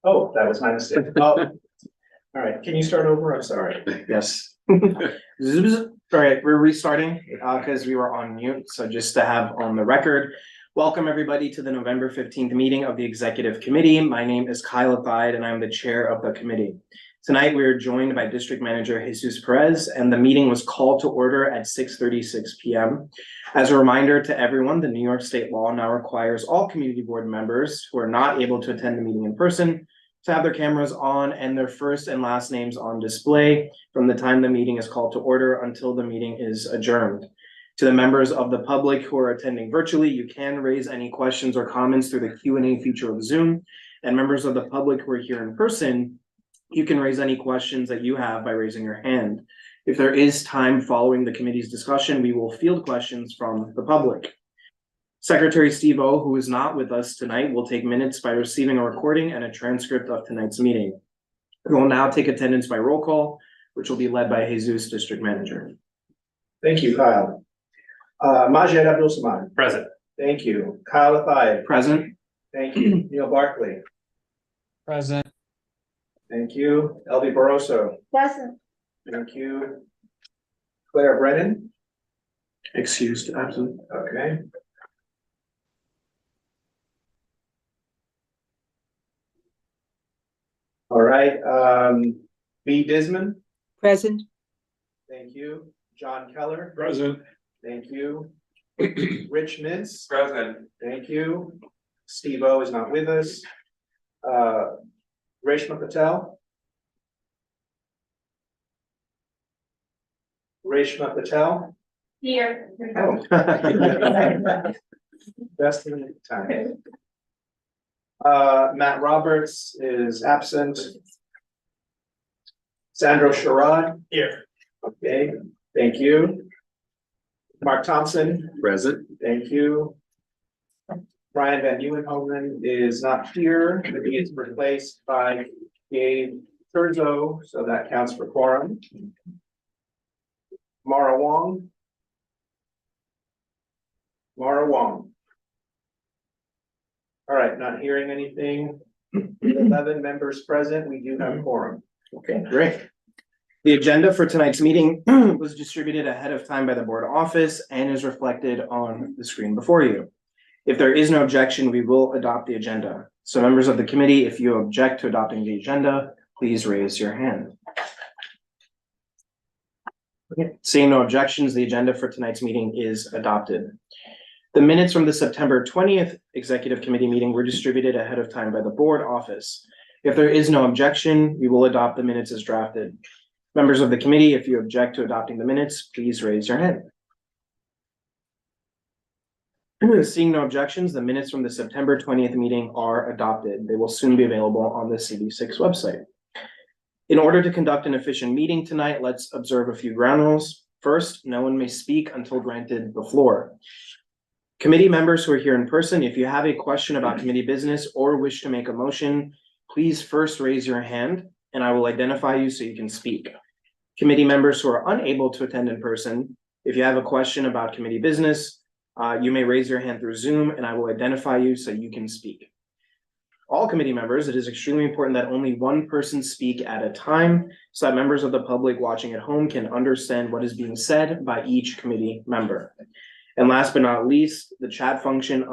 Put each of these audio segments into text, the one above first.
Oh, that was my mistake. Oh, all right. Can you start over? I'm sorry. Yes. All right, we're restarting because we were on mute. So just to have on the record, welcome everybody to the November 15th meeting of the Executive Committee. My name is Kyle Thide and I'm the chair of the committee. Tonight, we are joined by District Manager Jesus Perez, and the meeting was called to order at 6:36 p.m. As a reminder to everyone, the New York State law now requires all community board members who are not able to attend the meeting in person to have their cameras on and their first and last names on display from the time the meeting is called to order until the meeting is adjourned. To the members of the public who are attending virtually, you can raise any questions or comments through the Q&A feature of Zoom. And members of the public who are here in person, you can raise any questions that you have by raising your hand. If there is time following the committee's discussion, we will field questions from the public. Secretary Steve O, who is not with us tonight, will take minutes by receiving a recording and a transcript of tonight's meeting. We will now take attendance by roll call, which will be led by Jesus, District Manager. Thank you, Kyle. Majed Abdul Samad. Present. Thank you. Kyle Thide. Present. Thank you. Neil Barkley. Present. Thank you. Elvie Barroso. Present. Thank you. Claire Brennan. Excused, absent. Okay. All right. B. Disman. Present. Thank you. John Keller. Present. Thank you. Rich Mintz. Present. Thank you. Steve O is not with us. Reshma Patel. Reshma Patel. Here. Oh. Best of the time. Matt Roberts is absent. Sandro Sherrod. Here. Okay, thank you. Mark Thompson. Present. Thank you. Brian Van Nieuwenhoven is not here, but he is replaced by Gabe Thurzo, so that counts for quorum. Mara Wong. Mara Wong. All right, not hearing anything. 11 members present, we do have quorum. Okay, great. The agenda for tonight's meeting was distributed ahead of time by the board office and is reflected on the screen before you. If there is no objection, we will adopt the agenda. So members of the committee, if you object to adopting the agenda, please raise your hand. Okay, seeing no objections, the agenda for tonight's meeting is adopted. The minutes from the September 20th Executive Committee meeting were distributed ahead of time by the board office. If there is no objection, we will adopt the minutes as drafted. Members of the committee, if you object to adopting the minutes, please raise your hand. Seeing no objections, the minutes from the September 20th meeting are adopted. They will soon be available on the CD6 website. In order to conduct an efficient meeting tonight, let's observe a few ground rules. First, no one may speak until granted the floor. Committee members who are here in person, if you have a question about committee business or wish to make a motion, please first raise your hand and I will identify you so you can speak. Committee members who are unable to attend in person, if you have a question about committee business, you may raise your hand through Zoom and I will identify you so you can speak. All committee members, it is extremely important that only one person speak at a time so that members of the public watching at home can understand what is being said by each committee member. And last but not least, the chat function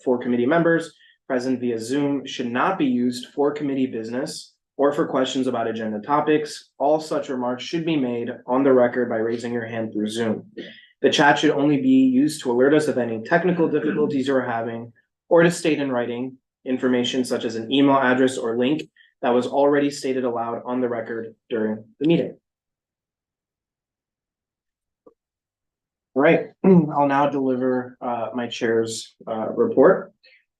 for committee members present via Zoom should not be used for committee business or for questions about agenda topics. All such remarks should be made on the record by raising your hand through Zoom. The chat should only be used to alert us of any technical difficulties you're having or to state in writing information such as an email address or link that was already stated aloud on the record during the meeting. All right, I'll now deliver my chair's report.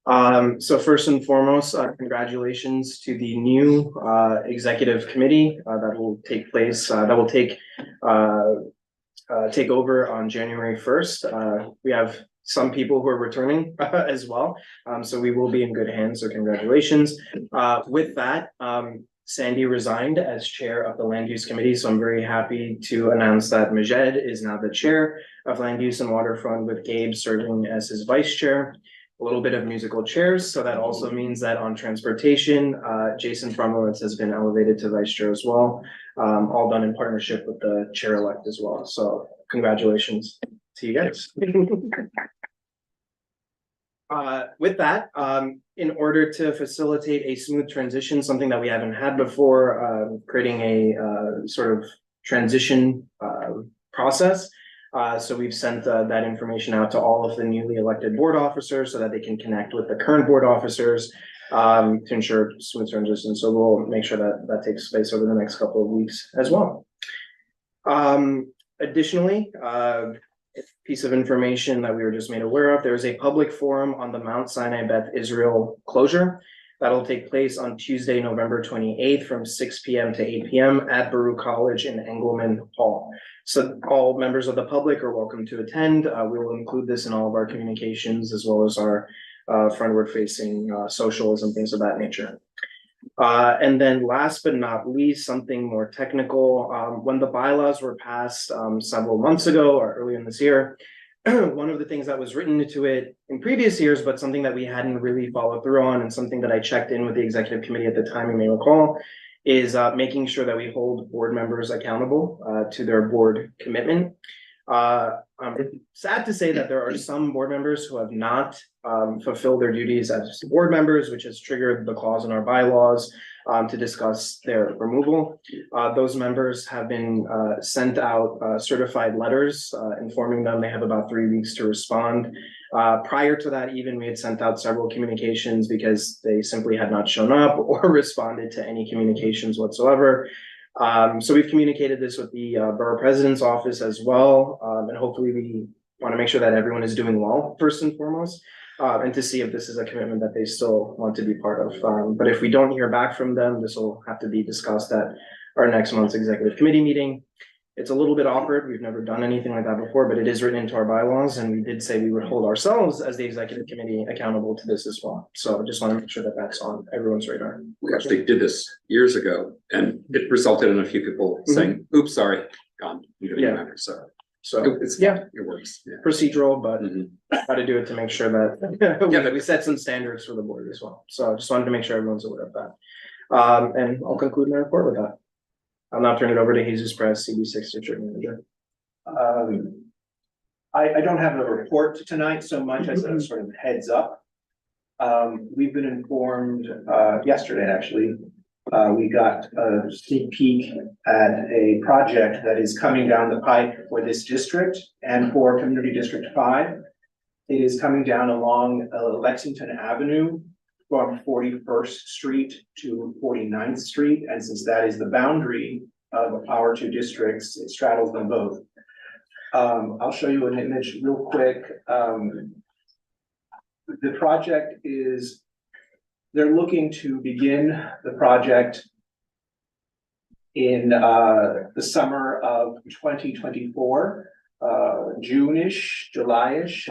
So first and foremost, congratulations to the new executive committee that will take place, take over on January 1st. We have some people who are returning as well. So we will be in good hands, so congratulations. With that, Sandy resigned as chair of the Land Use Committee, so I'm very happy to announce that Majed is now the chair of Land Use and Waterfront, with Gabe serving as his vice chair. a little bit of musical chairs. So that also means that on transportation, Jason Fromowitz has been elevated to vice chair as well. All done in partnership with the chair-elect as well. So congratulations to you guys. With that, in order to facilitate a smooth transition, something that we haven't had before, creating a sort of transition process. So we've sent that information out to all of the newly elected board officers so that they can connect with the current board officers to ensure smooth transition. So we'll make sure that that takes place over the next couple of weeks as well. Additionally, piece of information that we were just made aware of, there is a public forum on the Mount Sinai Beth Israel closure. That'll take place on Tuesday, November 28th from 6 p.m. to 8 p.m. at Baruch College in Engelman Hall. So all members of the public are welcome to attend. We will include this in all of our communications as well as our frontward facing socials and things of that nature. And then last but not least, something more technical. When the bylaws were passed several months ago or early in this year, one of the things that was written into it in previous years, but something that we hadn't really followed through on and something that I checked in with the executive committee at the time, you may recall, is making sure that we hold board members accountable to their board commitment. It's sad to say that there are some board members who have not fulfilled their duties as board members, which has triggered the clause in our bylaws to discuss their removal. Those members have been sent out certified letters informing them they have about 3 weeks to respond. Prior to that, even we had sent out several communications because they simply had not shown up or responded to any communications whatsoever. So we've communicated this with the borough president's office as well, and hopefully we want to make sure that everyone is doing well first and foremost, and to see if this is a commitment that they still want to be part of. But if we don't hear back from them, this will have to be discussed at our next month's executive committee meeting. It's a little bit awkward. We've never done anything like that before, but it is written into our bylaws, and we did say we would hold ourselves as the executive committee accountable to this as well. So I just want to make sure that that's on everyone's radar. We actually did this years ago, and it resulted in a few people saying, oops, sorry, gone. Yeah. So it's, yeah, it works. Yeah. Procedural, but how to do it to make sure that we set some standards for the board as well. So I just wanted to make sure everyone's aware of that. And I'll conclude my report with that. I'll now turn it over to Jesus Perez, CB6 District Manager. I don't have a report tonight so much as a sort of heads up. We've been informed yesterday, actually. We got a sneak peek at a project that is coming down the pipe for this district and for Community District 5. It is coming down along Lexington Avenue from 41st Street to 49th Street. And since that is the boundary of our two districts, it straddles them both. I'll show you an image real quick. The project is, they're looking to begin the project in the summer of 2024, June-ish, July-ish.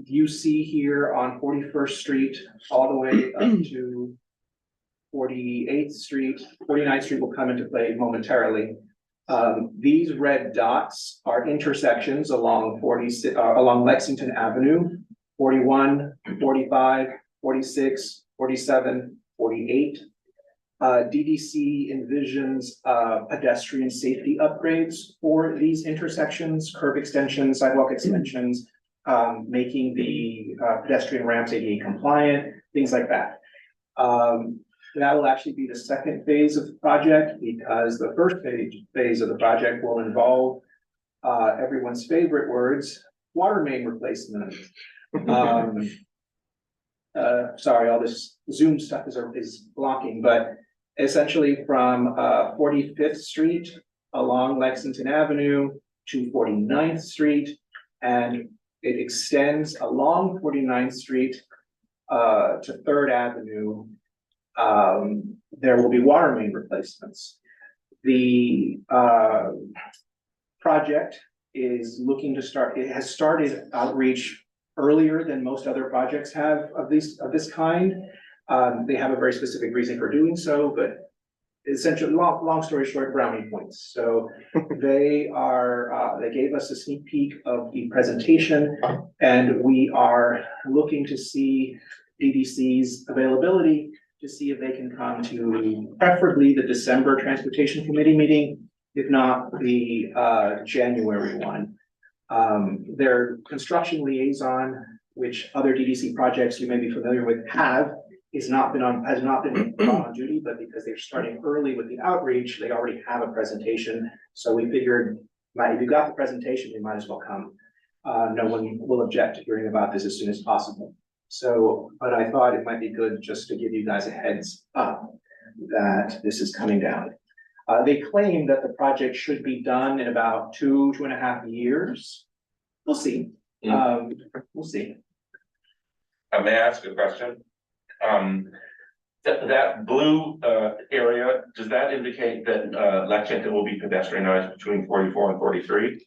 You see here on 41st Street, all the way up to 48th Street, 49th Street will come into play momentarily. These red dots are intersections along along Lexington Avenue, 41, 45, 46, 47, 48. DDC envisions pedestrian safety upgrades for these intersections, curb extensions, sidewalk extensions, making the pedestrian ramps ADA compliant, things like that. That will actually be the second phase of the project, because the first phase of the project will involve everyone's favorite words, water main replacement. Sorry, all this Zoom stuff is blocking, but essentially from 45th Street along Lexington Avenue to 49th Street, and it extends along 49th Street to 3rd Avenue. There will be water main replacements. The project is looking to start, it has started outreach earlier than most other projects have of this kind. They have a very specific reason for doing so, but essentially, long story short, brownie points. So they gave us a sneak peek of the presentation, and we are looking to see DDC's availability to see if they can come to preferably the December Transportation Committee meeting, if not the January one. Their construction liaison, which other DDC projects you may be familiar with have, has not been on duty, but because they're starting early with the outreach, they already have a presentation. So we figured, if you got the presentation, you might as well come. No one will object to hearing about this as soon as possible. So, but I thought it might be good just to give you guys a heads up that this is coming down. They claim that the project should be done in about 2.5 years. We'll see. We'll see. May I ask a question? That blue area, does that indicate that Lexington will be pedestrianized between 44 and 43?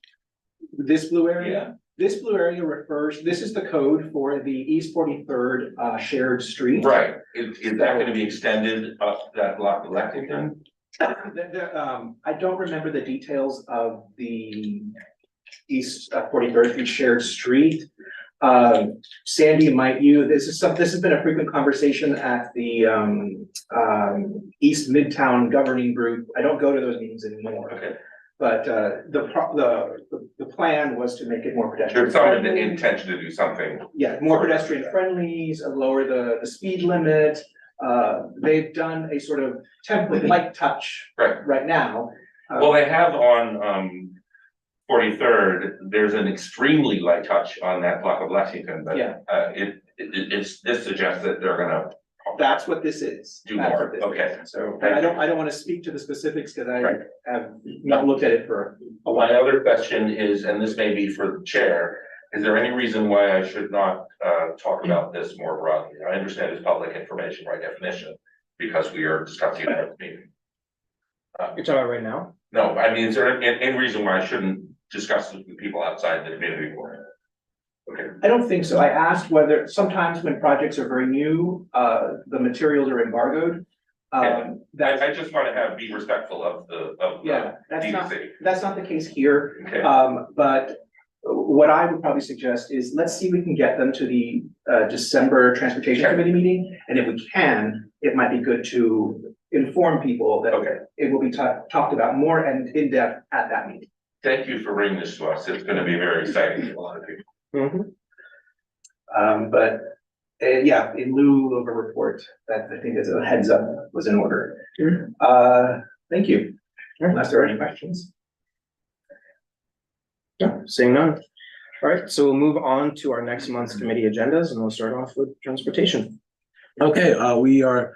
This blue area? Yeah. This blue area refers, this is the code for the East 43rd shared street. Right, is that gonna be extended up that block of Lexington? I don't remember the details of the East 43rd Street shared street. Sandy, this has been a frequent conversation at the East Midtown Governing Group. I don't go to those meetings anymore. Okay, But the plan was to make it more pedestrian there's some friendly. intention to do something. Yeah, more pedestrian friendly, lower the speed limit. They've done a sort of template light touch right now. Well, they have on 43rd, there's an extremely light touch on that block of Lexington, but Yeah. this suggests that they're gonna. That's what this is. Do That's more, what this is. okay. So, but I don't want to speak to the specifics because I Right. have not looked at it for a My while. other question is, and this may be for the chair, is there any reason why I should not talk about this more broadly? I understand it's public information by definition, because we are discussing it at the meeting. You're talking about right now? No, I mean, is there any reason why I shouldn't discuss this with people outside the community more? Okay, I don't think so. I asked whether, sometimes when projects are very new, the materials are embargoed. I just want to be respectful of the Yeah, that's DDC. not the case here. Okay, But what I would probably suggest is let's see if we can get them to the December Transportation Okay. Committee meeting. And if we can, it might be good to inform people that Okay. it will be talked about more and in depth at that meeting. thank you for bringing this to us. It's going to be very exciting for a lot of people. But yeah, in lieu of a report, that I think as a heads up was in order. Thank you. Unless there are any questions. Yeah, seeing none. All right, so we'll move on to our next month's committee agendas and we'll start off with transportation. Okay, we are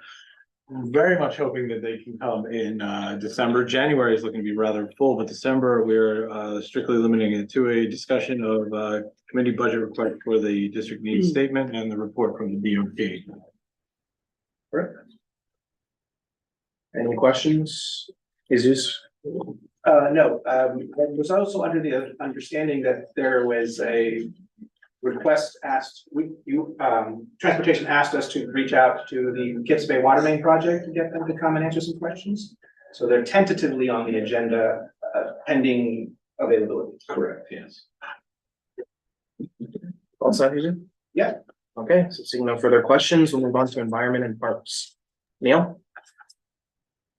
very much hoping that they can come in December. January is looking to be rather full, but December, we're strictly limiting it to a discussion of committee budget request for the district needs statement and the report from the DOT. Any questions? Jesus? No, I was also under the understanding that there was a request asked, transportation asked us to reach out to the Kips Bay Water Main project to get them to come and answer some questions. So they're tentatively on the agenda, pending availability. Correct, yes. All set, Jesus? Yeah. Okay, so seeing no further questions, we'll move on to environment and parks. Neil?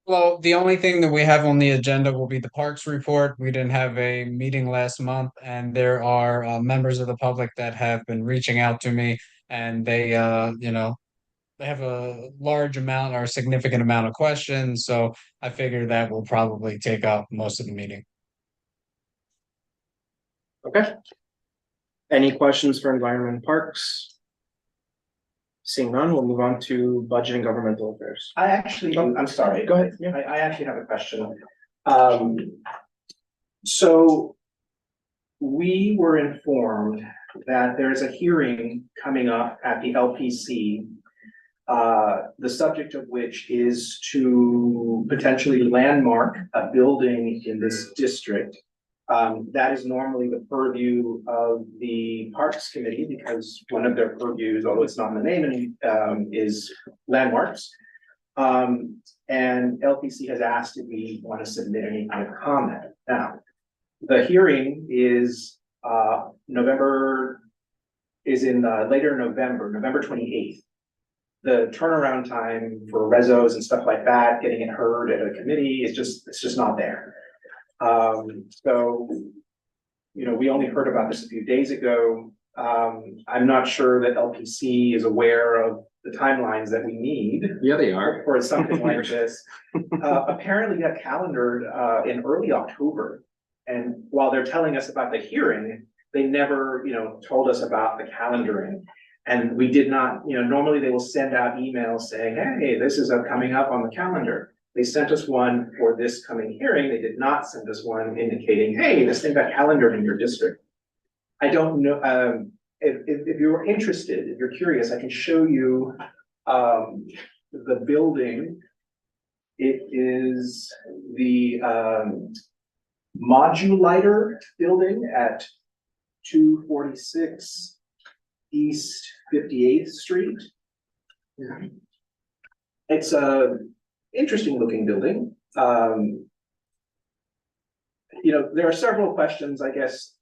Well, the only thing that we have on the agenda will be the Parks report. We didn't have a meeting last month, and there are members of the public that have been reaching out to me, and they they have a large amount or significant amount of questions, so I figure that will probably take up most of the meeting. Okay. Any questions for environment and parks? Seeing none, we'll move on to budget and governmental affairs. I'm sorry. Go ahead, yeah. I actually have a question. So we were informed that there's a hearing coming up at the LPC. The subject of which is to potentially landmark a building in this district. That is normally the purview of the Parks Committee because one of their purviews, although it's not in the name, is landmarks. And LPC has asked if we want to submit any kind of comment. Now, the hearing is later November, November 28th. The turnaround time for rezos and stuff like that, getting it heard at a committee it's just not there. So, you know, we only heard about this a few days ago. I'm not sure that LPC is aware of the timelines that we need Yeah, they are. for something like this. Apparently got calendared in early October. And while they're telling us about the hearing, they never, you know, told us about the calendaring. And we did not, you know, normally they will send out emails saying, hey, this is coming up on the calendar. They sent us one for this coming hearing. They did not send us one indicating, hey, this thing got calendared in your district. I don't know, if you're interested, if you're curious, I can show you the building. It is the Moduliter building at 246 East 58th Street. It's a interesting looking building. You know, there are several questions, I guess.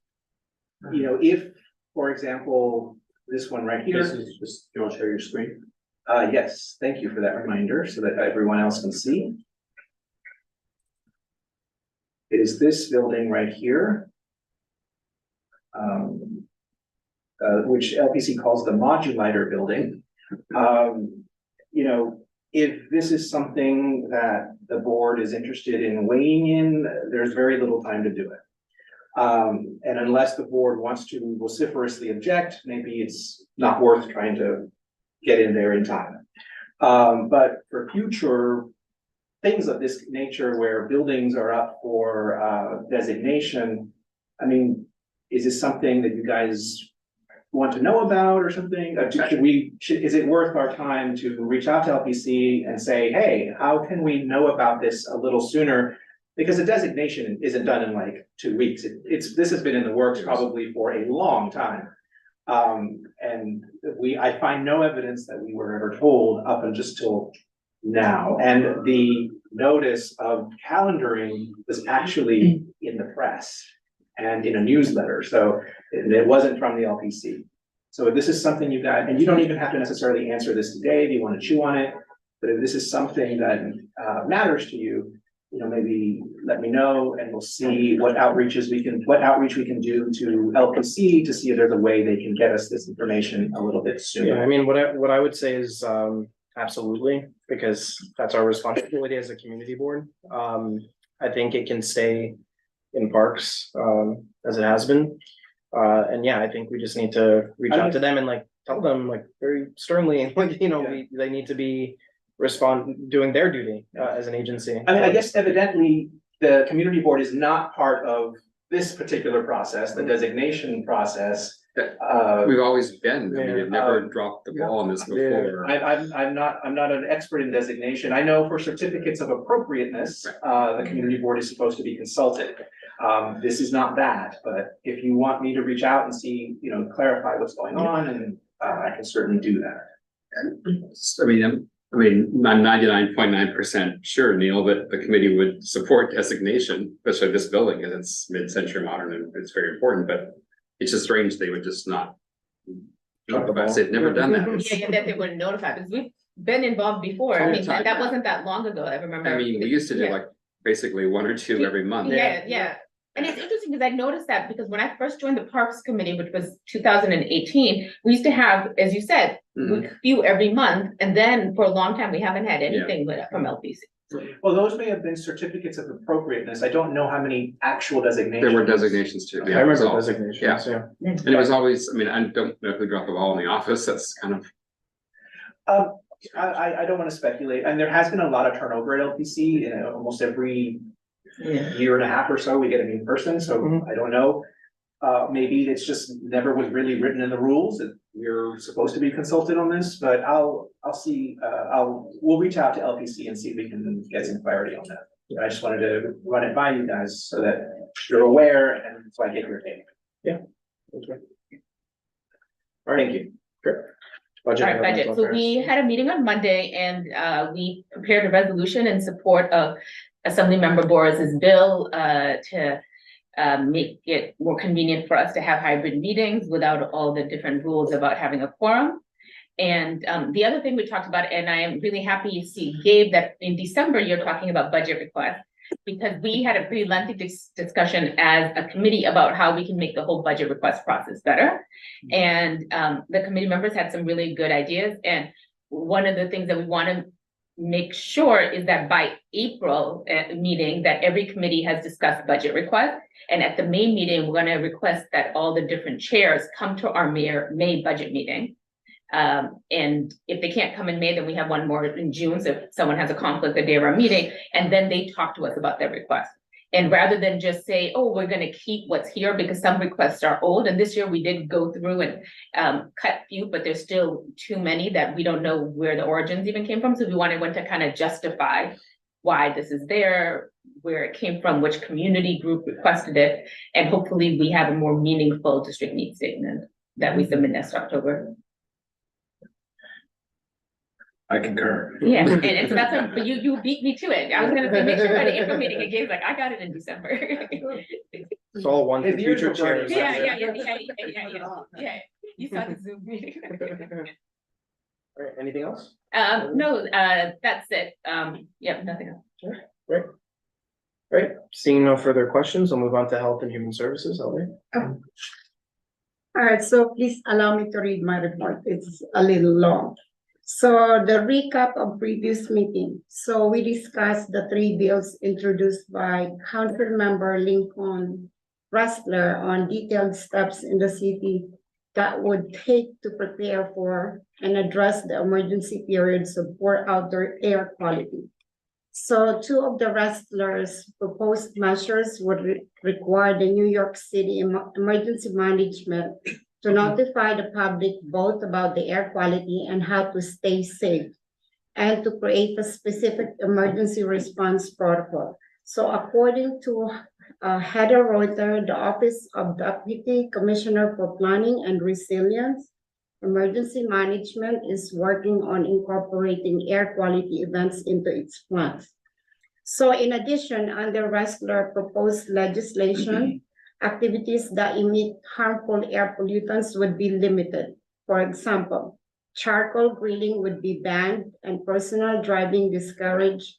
You know, if, for example, this one right here. Do you want to share your screen? Yes, thank you for that reminder so that everyone else can see. It is this building right here. Which LPC calls the Moduliter building. You know, if this is something that the board is interested in weighing in, there's very little time to do it. And unless the board wants to vociferously object, maybe it's not worth trying to get in there in time. But for future things of this nature where buildings are up for designation, I mean, is this something that you guys want to know about or something? Is it worth our time to reach out to LPC and say, hey, how can we know about this a little sooner? Because the designation isn't done in like 2 weeks. This has been in the works probably for a long time. And I find no evidence that we were ever told up until now. And the notice of calendaring was actually in the press and in a newsletter. So it wasn't from the LPC. So if this is something you got, and you don't even have to necessarily answer this today if you want to chew on it, but if this is something that matters to you, you know, maybe let me know and we'll see what outreach we can do to LPC to see if there's a way they can get us this information a little bit Yeah, sooner. I mean, what I would say is, absolutely, because that's our responsibility as a community board. I think it can stay in parks, as it has been. And yeah, I think we just need to reach out to them and like, tell them like very sternly, like, you know, they need to be doing their duty, as an agency. I mean, I guess evidently the community board is not part of this particular process, the designation process. We've always been, I mean, Yeah. we've never dropped the ball on this before. I'm not an expert in designation. I know for certificates of appropriateness, the community board is supposed to be consulted. This is not that, but if you want me to reach out and see, you know, clarify what's going on, and I can certainly do that. I mean, I'm 99.9% sure, Neil, that the committee would support designation, especially this building, because it's mid-century modern and it's very important, but it's just strange they would just not talk about it. They've never done that. Yeah, that they wouldn't notify, because we've been involved before. I mean, that wasn't that long ago, I remember. I mean, we used to do Yeah. like basically 1 or 2 every month. Yeah. And it's interesting because I noticed that because when I first joined the Parks Committee, which was 2018, we used to have, as you said, a few every month. And then for a long time, we haven't had anything from LPC. Well, those may have been certificates of appropriateness. I don't know how many actual designations. There were designations too. I Yeah, it was remember all- designations, yeah. yeah. And it was always, I mean, I don't know who dropped the ball in the office. That's kind of, I don't want to speculate, and there has been a lot of turnover at LPC, in almost every year and a half or so, we get a new person, so I don't know. Maybe it's just never was really written in the rules that we're supposed to be consulted on this, but I'll see, we'll reach out to LPC and see if we can get some clarity on that. I just wanted to run it by you guys so that you're aware and so I get your take. Okay. All right, thank you. Sure. Budget. All right, budget. Governmental So affairs. we had a meeting on Monday and we prepared a resolution in support of Assemblymember Boris's bill to make it more convenient for us to have hybrid meetings without all the different rules about having a quorum. And the other thing we talked about, and I am really happy you see, Gabe, that in December, you're talking about budget requests. Because we had a pretty lengthy discussion as a committee about how we can make the whole budget request process better. And the committee members had some really good ideas. And one of the things that we want to make sure is that by April meeting, that every committee has discussed budget requests. And at the May meeting, we're going to request that all the different chairs come to our May budget meeting. And if they can't come in May, then we have one more in June. So if someone has a conflict the day of our meeting, and then they talk to us about their request. And rather than just say, oh, we're going to keep what's here because some requests are old. And this year we did go through and cut few, but there's still too many that we don't know where the origins even came from. So we wanted to kind of justify why this is there, where it came from, which community group requested it. And hopefully we have a more meaningful district needs statement that we submit next October. I concur. Yeah, and so that's a, but you beat me to it. I was gonna say, make sure by the April meeting, and Gabe's like, I got it in December. It's all one for It's yours future before chairs. it Yeah, you saw the Zoom meeting. All right, anything else? No, that's it. Yeah, nothing else. Great. Seeing no further questions, I'll move on to Health and Human Services. Elder. All right, so please allow me to read my report. It's a little long. So the recap of previous meeting. So we discussed the 3 bills introduced by Council Member Lincoln Rustler on detailed steps in the city that would take to prepare for and address the emergency periods of poor outdoor air quality. So 2 of the Rustlers' proposed measures would require the New York City Emergency Management to notify the public both about the air quality and how to stay safe, and to create a specific emergency response protocol. So according to Heather Reuter, the Office of Deputy Commissioner for Planning and Resilience, Emergency Management is working on incorporating air quality events into its plans. So in addition, under Rustler proposed legislation, activities that emit harmful air pollutants would be limited. For example, charcoal grilling would be banned and personal driving discouraged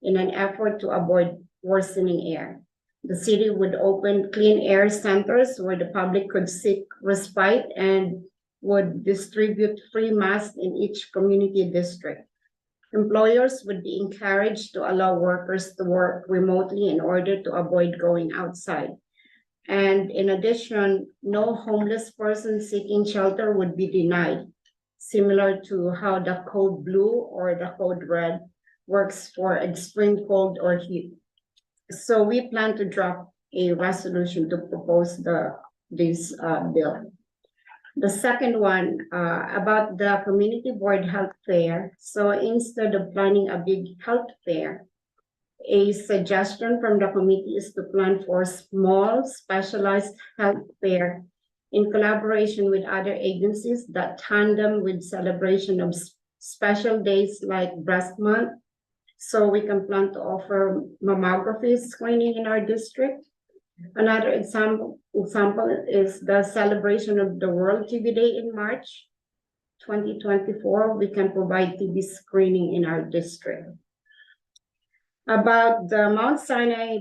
in an effort to avoid worsening air. The city would open clean air centers where the public could seek respite and would distribute free masks in each community district. Employers would be encouraged to allow workers to work remotely in order to avoid going outside. And in addition, no homeless person seeking shelter would be denied, similar to how the Code Blue or the Code Red works for extreme cold or heat. So we plan to draft a resolution to propose this bill. The second one, about the community board health fair. So instead of planning a big health fair, a suggestion from the committee is to plan for small specialized health fair in collaboration with other agencies that tandem with celebration of special days like Breast Month. So we can plan to offer mammography screening in our district. Another example is the celebration of the World TB Day in March 2024. We can provide TB screening in our district. About the Mount Sinai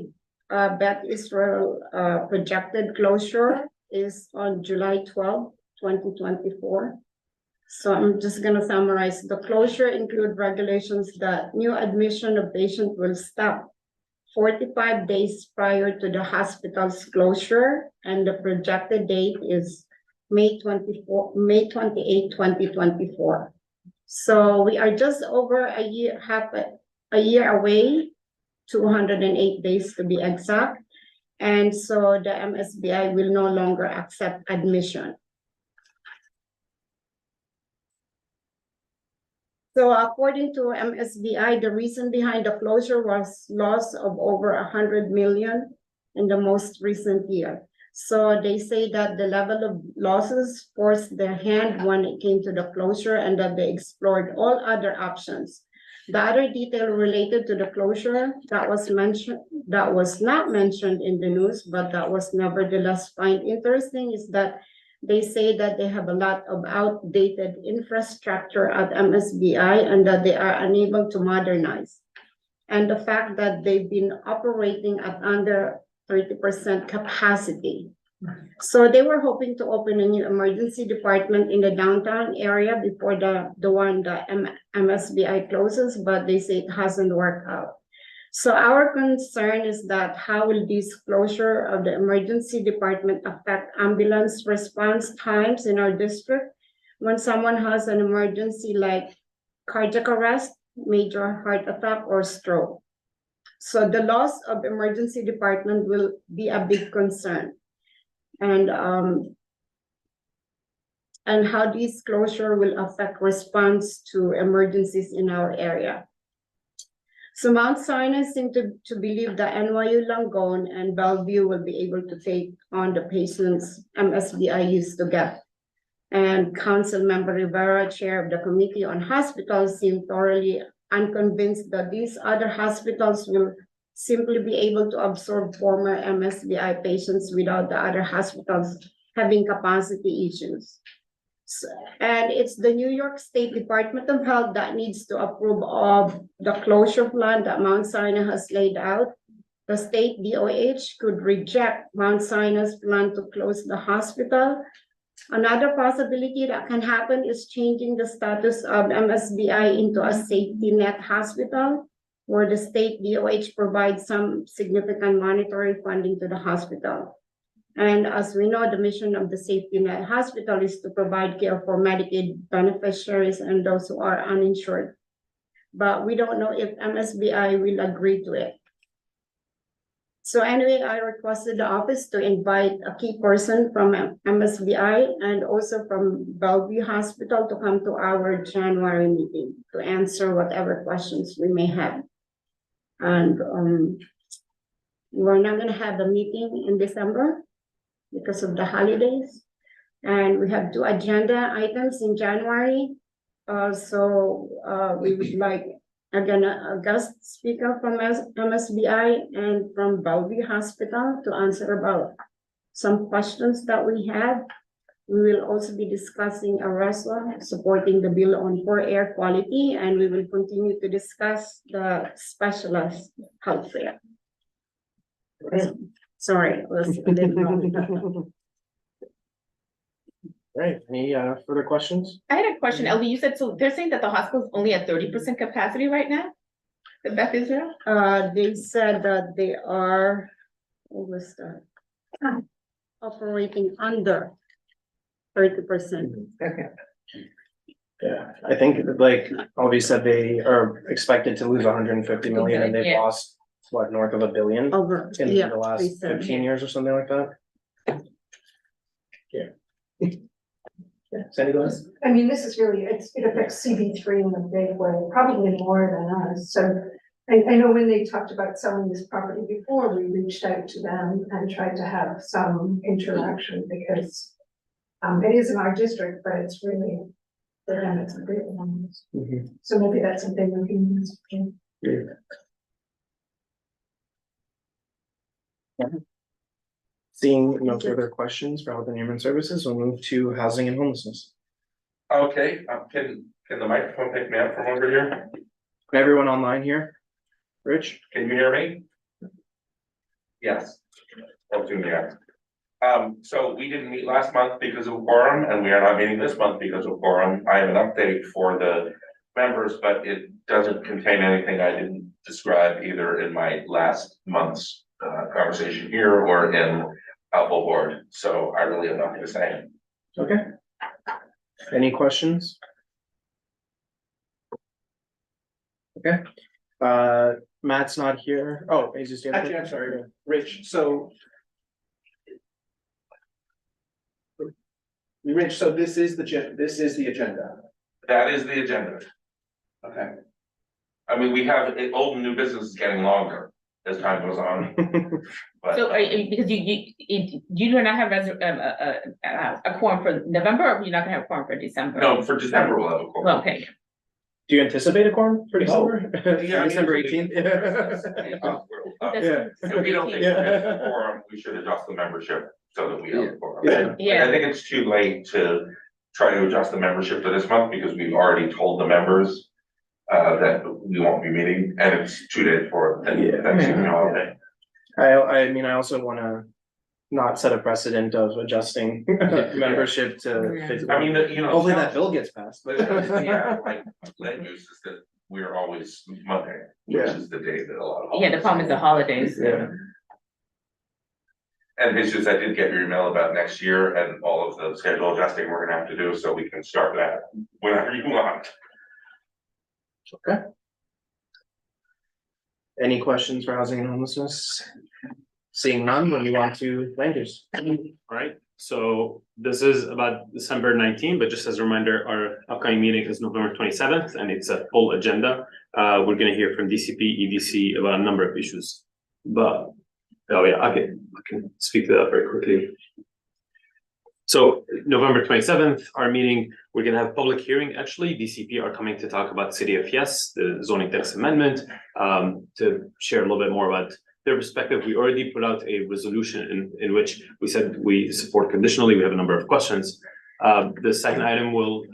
Beth Israel projected closure is on July 12, 2024. So I'm just gonna summarize. The closure include regulations that new admission of patient will stop 45 days prior to the hospital's closure, and the projected date is May 28, 2024. So we are just over a year, half a year away, 208 days to be exact. And so the MSBI will no longer accept admission. So according to MSBI, the reason behind the closure was loss of over 100 million in the most recent year. So they say that the level of losses forced their hand when it came to the closure and that they explored all other options. The other detail related to the closure that was not mentioned in the news, but that was nevertheless find interesting is that they say that they have a lot of outdated infrastructure at MSBI and that they are unable to modernize. And the fact that they've been operating at under 30% capacity. So they were hoping to open a new emergency department in the downtown area before the MSBI closes, but they say it hasn't worked out. So our concern is that how will this closure of the emergency department affect ambulance response times in our district when someone has an emergency like cardiac arrest, major heart attack, or stroke? So the loss of emergency department will be a big concern. And how this closure will affect response to emergencies in our area. So Mount Sinai seem to believe that NYU Langone and Bellevue will be able to take on the patients MSBI used to get. And Council Member Rivera, chair of the Committee on Hospitals, seemed thoroughly unconvinced that these other hospitals will simply be able to absorb former MSBI patients without the other hospitals having capacity issues. So, and it's the New York State Department of Health that needs to approve of the closure plan that Mount Sinai has laid out. The state DOH could reject Mount Sinai's plan to close the hospital. Another possibility that can happen is changing the status of MSBI into a safety net hospital, where the state DOH provides some significant monetary funding to the hospital. And as we know, the mission of the safety net hospital is to provide care for Medicaid beneficiaries and those who are uninsured. But we don't know if MSBI will agree to it. So anyway, I requested the office to invite a key person from MSBI and also from Bellevue Hospital to come to our January meeting to answer whatever questions we may have. And we're not gonna have a meeting in December because of the holidays. And we have 2 agenda items in January. We would like, again, a guest speaker from MSBI and from Bellevue Hospital to answer about some questions that we have. We will also be discussing ARESWA, supporting the bill on poor air quality, and we will continue to discuss the specialized health care. Sorry, it was a little long. Right, any further questions? I had a question, LB, you said, so they're saying that the hospital's only at 30% capacity right now? The Beth Israel? They said that they are, what was that? Operating under 30%. Okay. Yeah, I think like Alvi said, they are expected to lose 150 million and they've Yeah. lost what, north of $1 billion Over, in yeah. the last they said. 15 years or something like that. Yeah. Yeah, Sandy, go ahead. I mean, this is really, it affects CB3 in a big way, probably more than us. So I know when they talked about selling this property before, we reached out to them and tried to have some interaction because it is in our district, but it's really, for them, it's a big one. So maybe that's something we can use. Seeing no further questions for Health and Human Services, we'll move to Housing and Homelessness. Okay, can the microphone pick me up from over here? Everyone online here? Rich? Can you hear me? Yes. I'll do that. So we didn't meet last month because of quorum, and we are not meeting this month because of quorum. I have an update for the members, but it doesn't contain anything I didn't describe either in my last month's conversation here or in Apple Board. So I really have nothing to say. Okay. Any questions? Okay. Matt's not here. Oh, he's just. Actually, I'm sorry, Rich, so. Rich, so this is the agenda, That is the agenda. okay? I mean, we have old and new business is getting longer. as time goes on, but. So because you do not have a quorum for November, or you're not gonna have a quorum for December? No, for December we'll have a quorum. Well, okay, Do you anticipate a quorum for December? Yeah, I mean, December it's- 18th? That's- Yeah. If we don't think we have a quorum, we should adjust the membership so that we have a quorum. Yeah. Yeah. I think it's too late to try to adjust the membership for this month because we've already told the members that we won't be meeting, and it's 2 days for Yeah. Thanksgiving holiday. I mean, I also wanna not set a precedent of adjusting membership to Yeah. fit. I mean, you know. Hopefully that bill gets passed, But, but. yeah, like, land use is that we're always Monday, which Yeah. is the day that a lot of. yeah, the problem is the holidays. Yeah. And it's just, I did get your email about next year and all of the schedule adjusting we're gonna have to do, so we can start that whenever you want. Any questions for housing and homelessness? Seeing none, when you want to land use. Alright, so this is about December 19, but just as a reminder, our upcoming meeting is November 27th, and it's a full agenda. We're gonna hear from DCP, EDC about a number of issues. But, oh yeah, okay, I can speak to that very quickly. So November 27th, our meeting, we're gonna have public hearing, actually, DCP are coming to talk about City of Yes, the zoning text amendment, to share a little bit more about their perspective. We already put out a resolution in which we said we support conditionally. We have a number of questions. The second item will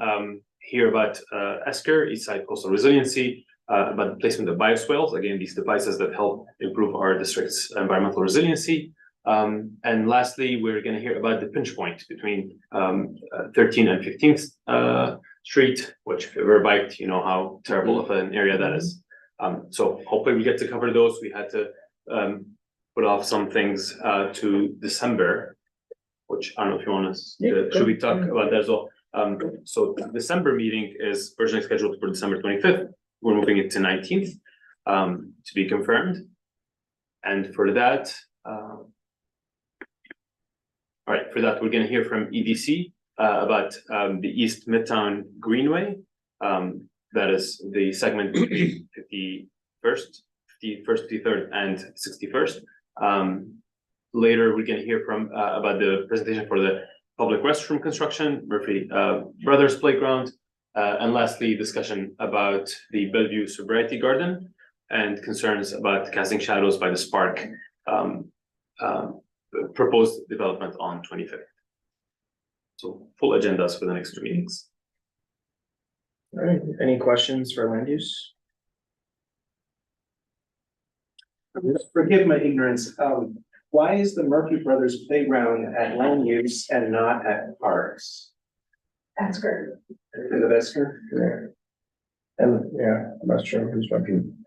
hear about ESCR, East Side Coastal Resiliency, about the placement of bioswales. Again, these devices that help improve our district's environmental resiliency. And lastly, we're gonna hear about the pinch point between 13th and 15th Street, which if you've ever biked, you know how terrible of an area that is. So hopefully we get to cover those. We had to put off some things to December, which I don't know if you want to, should we talk about that as well? So the December meeting is originally scheduled for December 25th. We're moving it to 19th to be confirmed. And for that, all right, for that, we're gonna hear from EDC about the East Midtown Greenway. That is the segment between 51st, 53rd, and 61st. Later, we're gonna hear from about the presentation for the public restroom construction, Murphy Brothers Playground. And lastly, discussion about the Bellevue Sobriety Garden and concerns about casting shadows by the Spark proposed development on 25th. So full agendas for the next 2 meetings. All right, any questions for land use? Forgive my ignorance, why is the Murphy Brothers Playground at land use and not at parks? That's great. Is it Esker? Yeah. And yeah, I'm not sure who's talking.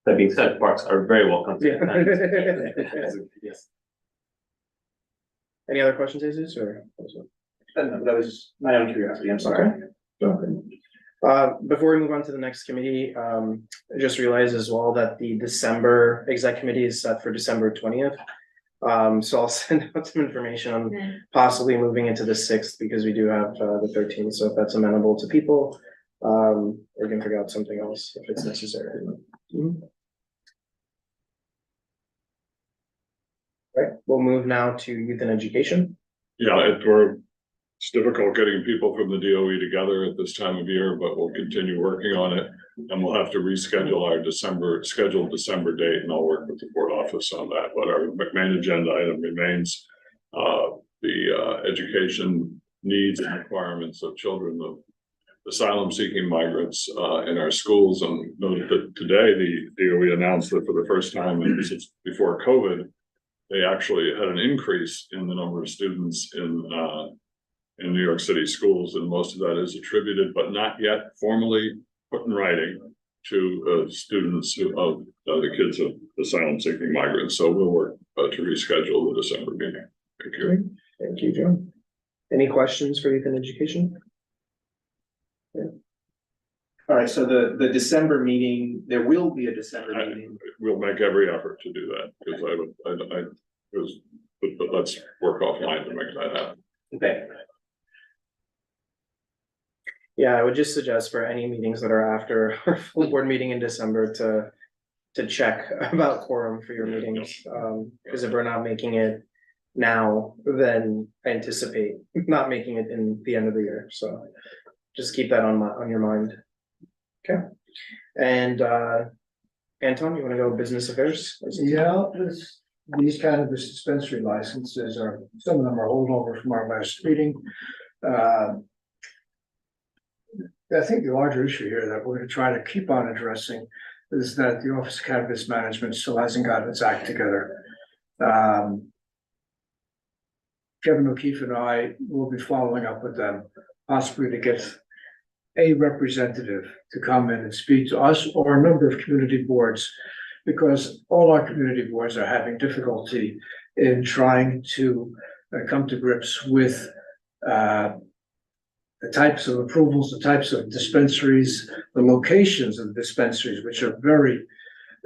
That being said, parks are very welcome to attend. Yes. Any other questions, Jesus, or? That was my own curiosity, I'm sorry. Before we move on to the next committee, I just realized as well that the December exec committee is set for December 20th. So I'll send out some information on possibly moving into the 6th because we do have the 13th. So if that's amenable to people, we can figure out something else if it's necessary. Right, we'll move now to youth and education. Yeah, it's difficult getting people from the DOE together at this time of year, but we'll continue working on it. And we'll have to reschedule our scheduled December date, and I'll work with the board office on that. But our main agenda item remains the education needs and requirements of children of asylum seeking migrants in our schools. And note that today the DOE announced that for the first time since before COVID, they actually had an increase in the number of students in New York City schools, and most of that is attributed, but not yet formally put in writing, to students of the kids of asylum seeking migrants. So we'll work to reschedule the December meeting. Thank you. Thank you, John. Any questions for youth and education? All right, so the December meeting, there will be a December meeting. We'll make every effort to do that, because but let's work offline to make that happen. Okay. Yeah, I would just suggest for any meetings that are after our full board meeting in December to to check about quorum for your meetings, because if we're not making it now, then I anticipate not making it in the end of the year, so just keep that on your mind. Okay, and Anton, you wanna go business affairs? Yeah, these cannabis dispensary licenses are, some of them are holdover from our last meeting. I think the larger issue here that we're gonna try to keep on addressing is that the Office of Cannabis Management still hasn't gotten its act together. Kevin O'Keefe and I will be following up with them, possibly to get a representative to come in and speak to us or a number of community boards, because all our community boards are having difficulty in trying to come to grips with the types of approvals, the types of dispensaries, the locations of dispensaries, which are very,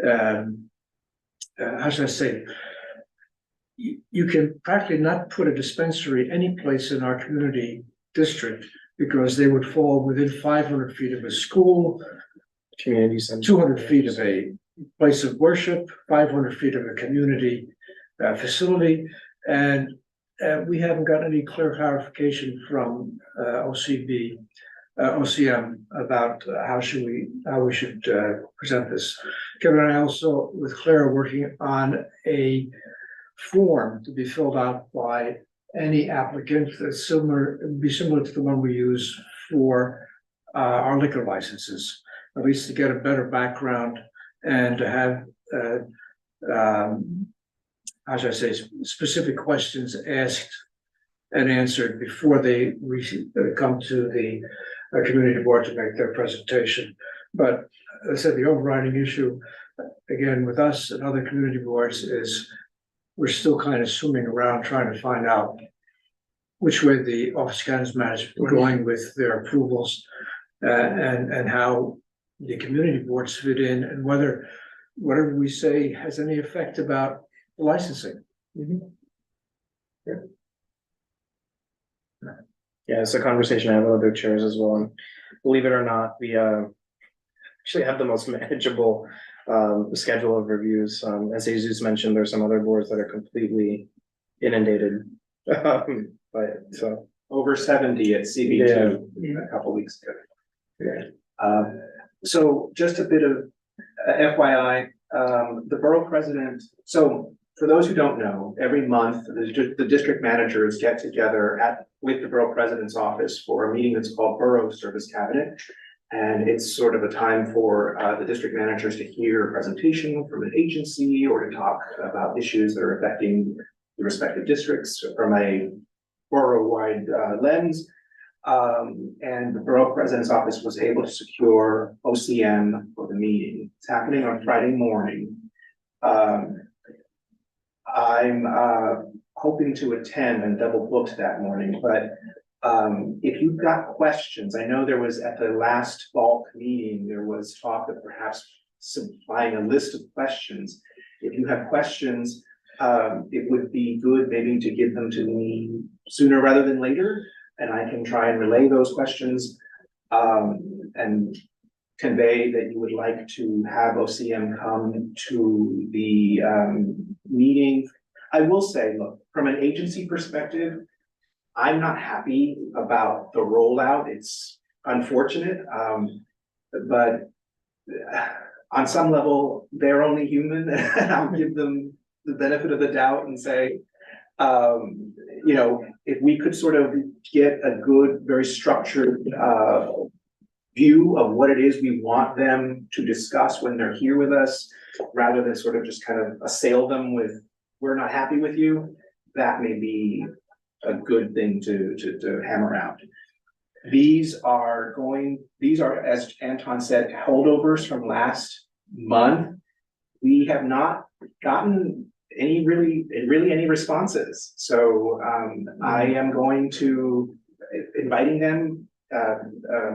how should I say? You can practically not put a dispensary any place in our community district because they would fall within 500 feet of a school, Community center. 200 feet of a place of worship, 500 feet of a community facility. And we haven't got any clear clarification from OCM about how we should present this. Kevin and I also, with Claire, are working on a form to be filled out by any applicant that's similar to the one we use for our liquor licenses, at least to get a better background and to have how should I say, specific questions asked and answered before they come to the community board to make their presentation. But as I said, the overriding issue, again, with us and other community boards is we're still kind of swimming around trying to find out which way the Office of Cannabis Management are going with their approvals and how the community boards fit in and whether whatever we say has any effect about licensing. Yeah, it's a conversation I have with other chairs as well, and believe it or not, we actually have the most manageable schedule of reviews. As Jesus mentioned, there's some other boards that are completely inundated. But so Over 70 at CB2 a couple weeks ago. yeah. So just a bit of FYI, the borough president, so for those who don't know, every month, the district managers get together with the borough president's office for a meeting that's called Borough Service Cabinet. And it's sort of a time for the district managers to hear a presentation from an agency or to talk about issues that are affecting the respective districts from a borough-wide lens. And the borough president's office was able to secure OCM for the meeting. It's happening on Friday morning. I'm hoping to attend and double booked that morning, but if you've got questions, I know there was at the last bulk meeting, there was talk of perhaps supplying a list of questions. If you have questions, it would be good maybe to give them to me sooner rather than later, and I can try and relay those questions and convey that you would like to have OCM come to the meeting. I will say, look, from an agency perspective, I'm not happy about the rollout. It's unfortunate, but on some level, they're only human, and I'll give them the benefit of the doubt and say, you know, if we could sort of get a good, very structured view of what it is we want them to discuss when they're here with us, rather than sort of just kind of assail them with, we're not happy with you, that may be a good thing to hammer out. These are, as Anton said, holdovers from last month. We have not gotten any really any responses. So I am going to inviting them.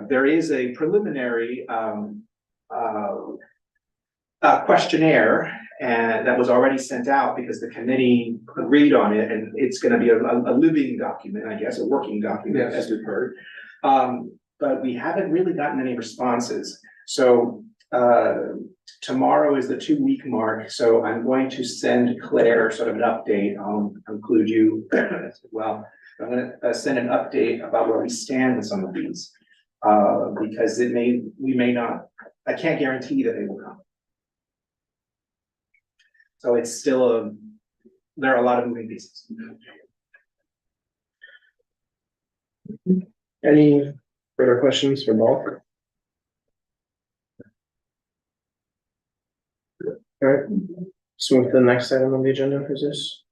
There is a preliminary questionnaire and that was already sent out because the committee agreed on it, and it's going to be a living document, I guess, a working document, as we've heard. But we haven't really gotten any responses. So tomorrow is the 2-week mark, so I'm going to send Claire sort of an update. I'll include you as well. I'm gonna send an update about where we stand with some of these. Because we may not, I can't guarantee that they will come. So it's still there are a lot of moving pieces. Any further questions for Bob? All right, let's move to the next item on the agenda for this.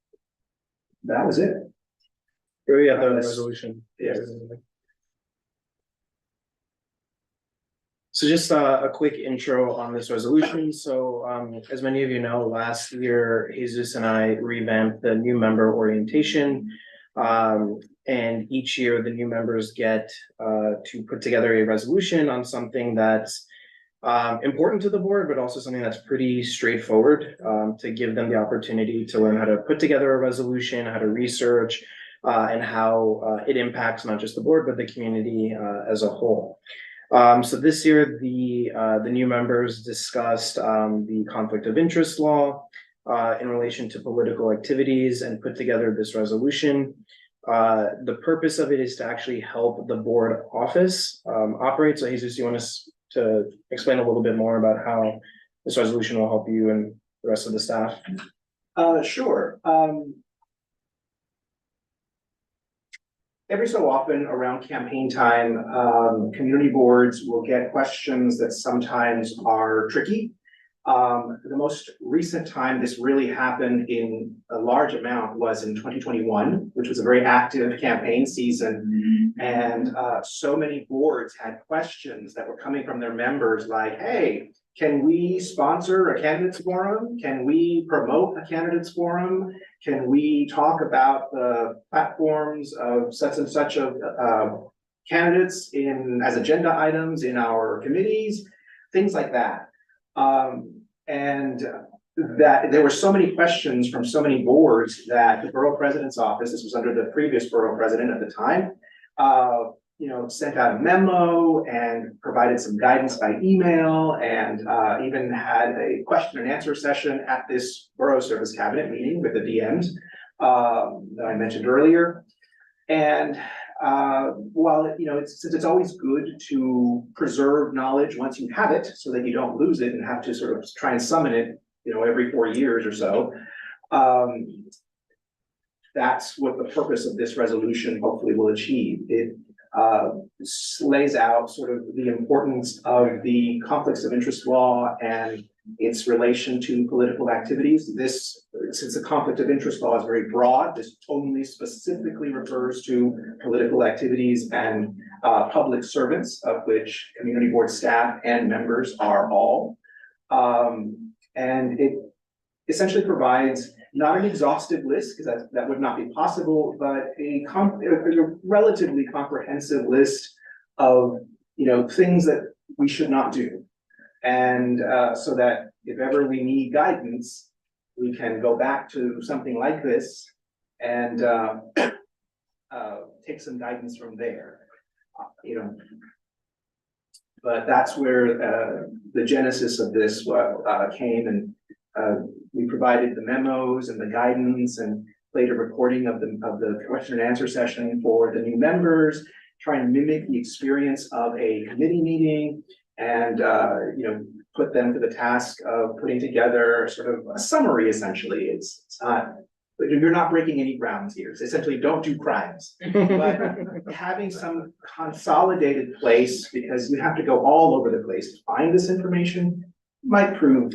That was it. Where we have the resolution. Yes. So just a quick intro on this resolution. So as many of you know, last year, Jesus and I revamped the new member orientation. And each year the new members get to put together a resolution on something that's important to the board, but also something that's pretty straightforward to give them the opportunity to learn how to put together a resolution, how to research, and how it impacts not just the board, but the community as a whole. So this year, the new members discussed the conflict of interest law in relation to political activities and put together this resolution. The purpose of it is to actually help the board office operate. So Jesus, you want us to explain a little bit more about how this resolution will help you and the rest of the staff? Sure. Every so often around campaign time, community boards will get questions that sometimes are tricky. The most recent time this really happened in a large amount was in 2021, which was a very active campaign season. And so many boards had questions that were coming from their members like, hey, can we sponsor a candidates forum? Can we promote a candidates forum? Can we talk about the platforms of such and such of candidates as agenda items in our committees? Things like that. And that there were so many questions from so many boards that the borough president's office, this was under the previous borough president at the time, sent out a memo and provided some guidance by email and even had a question and answer session at this borough service cabinet meeting with the DMs that I mentioned earlier. And while since it's always good to preserve knowledge once you have it so that you don't lose it and have to sort of try and summon it, every 4 years or so, that's what the purpose of this resolution hopefully will achieve. It lays out sort of the importance of the conflicts of interest law and its relation to political activities. Since the conflict of interest law is very broad, this only specifically refers to political activities and public servants, of which community board staff and members are all. And it essentially provides not an exhaustive list, because that would not be possible, but a relatively comprehensive list of things that we should not do. And so that if ever we need guidance, we can go back to something like this and take some guidance from there. But that's where the genesis of this came, and we provided the memos and the guidance and played a recording of the question and answer session for the new members, trying to mimic the experience of a committee meeting and put them to the task of putting together sort of a summary. Essentially, it's not, you're not breaking any grounds here. It's essentially, don't do crimes, but having some consolidated place, because you have to go all over the place to find this information, might prove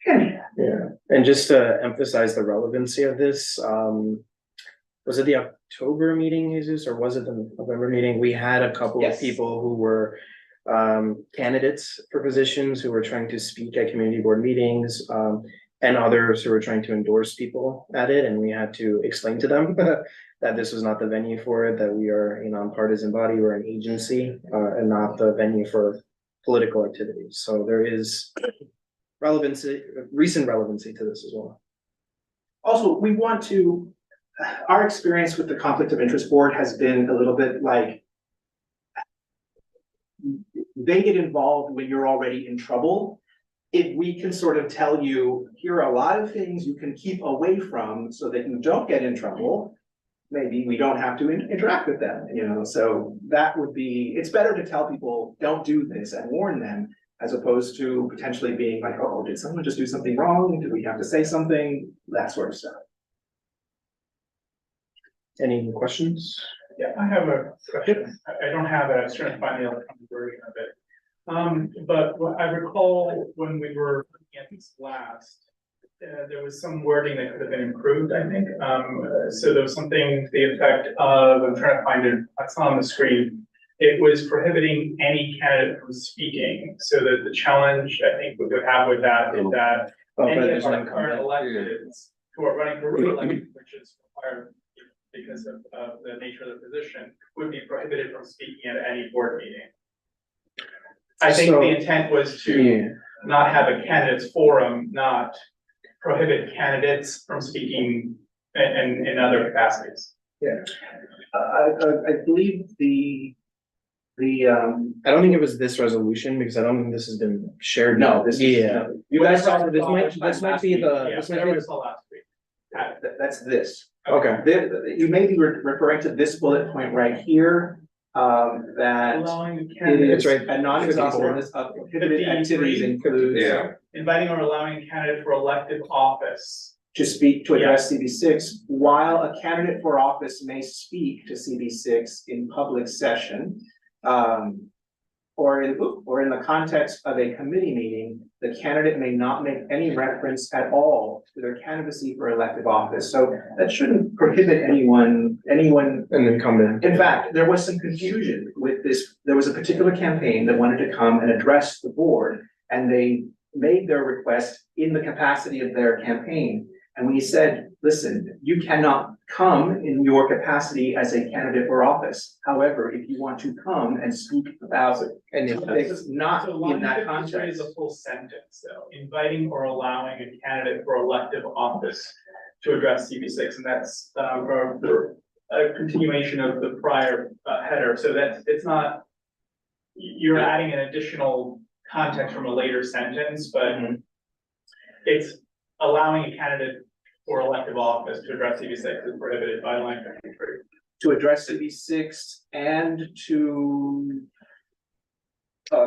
handy. Yeah, and just to emphasize the relevancy of this, was it the October meeting, Jesus, or was it the November meeting? We had a couple of people who were candidates for positions who were trying to speak at community board meetings, and others who were trying to endorse people at it, and we had to explain to them that this was not the venue for it, that we are a nonpartisan body, we're an agency, and not the venue for political activities. So there is recent relevancy to this as well. Also, we want to, our experience with the Conflict of Interest Board has been a little bit like, they get involved when you're already in trouble. if we can sort of tell you, here are a lot of things you can keep away from so that you don't get in trouble, maybe we don't have to interact with them, you know, so that would be, it's better to tell people, don't do this and warn them, as opposed to potentially being like, oh, did someone just do something wrong? Do we have to say something? That sort of stuff. Any questions? Yeah, I have a question. I don't have it. I was trying to find the electronic version of it. But what I recall when we were looking at this last, there was some wording that could have been improved, I think. So there was something to the effect of, I'm trying to find it, it's on the screen. It was prohibiting any candidate from speaking, so that the challenge, I think, we would have with that is that any of our current electeds who are running for re-election, which is required because of the nature of the position, would be prohibited from speaking at any board meeting. I think the intent was to not have a candidates forum, not prohibit candidates from speaking in other capacities. Yeah. I believe the I don't think it was this resolution because I don't think this has been shared. no, this is. Yeah. You guys saw This might be the, this might be the, last week. that's this. okay. You may be referring to this bullet point right here, that Allowing the it candidates. is a non-exhaustive list of prohibited activities includes. Yeah. Inviting or allowing a candidate for elective office. To speak, to address CB6, while a candidate for office may speak to CB6 in public session. Or in the context of a committee meeting, the candidate may not make any reference at all to their candidacy for elective office. So that shouldn't prohibit anyone. An incumbent. In fact, there was some confusion with this. There was a particular campaign that wanted to come and address the board, and they made their request in the capacity of their campaign. And we said, listen, you cannot come in your capacity as a candidate for office. However, if you want to come and speak about it, And it's not So in line that 53 context. is a full sentence, though, inviting or allowing a candidate for elective office to address CB6, and that's a continuation of the prior header, so that's, it's not, you're adding an additional context from a later sentence, but it's allowing a candidate for elective office to address CB6 is prohibited by line 53. To address CB6 and to